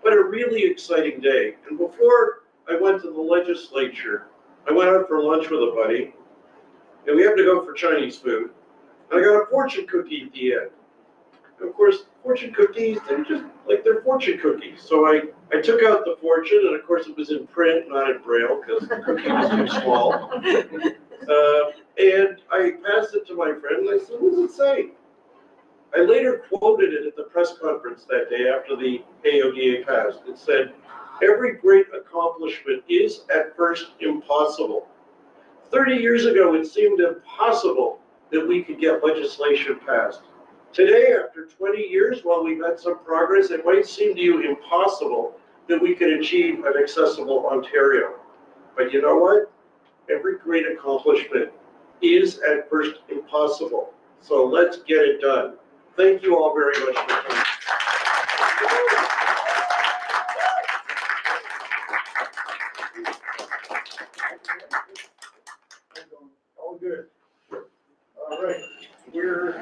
but a really exciting day. And before I went to the legislature, I went out for lunch with a buddy, and we happened to go for Chinese food. I got a fortune cookie at the end. And of course, fortune cookies, they're fortune cookies. So I took out the fortune, and of course it was in print, not in braille, because the cookie was too small. And I passed it to my friend, and I said, what does it say? I later quoted it at the press conference that day after the AODA passed. It said, every great accomplishment is at first impossible. 30 years ago, it seemed impossible that we could get legislation passed. Today, after 20 years, while we've had some progress, it might seem to you impossible that we could achieve an accessible Ontario. But you know what? Every great accomplishment is at first impossible. So let's get it done. Thank you all very much for coming. All good. All right. We're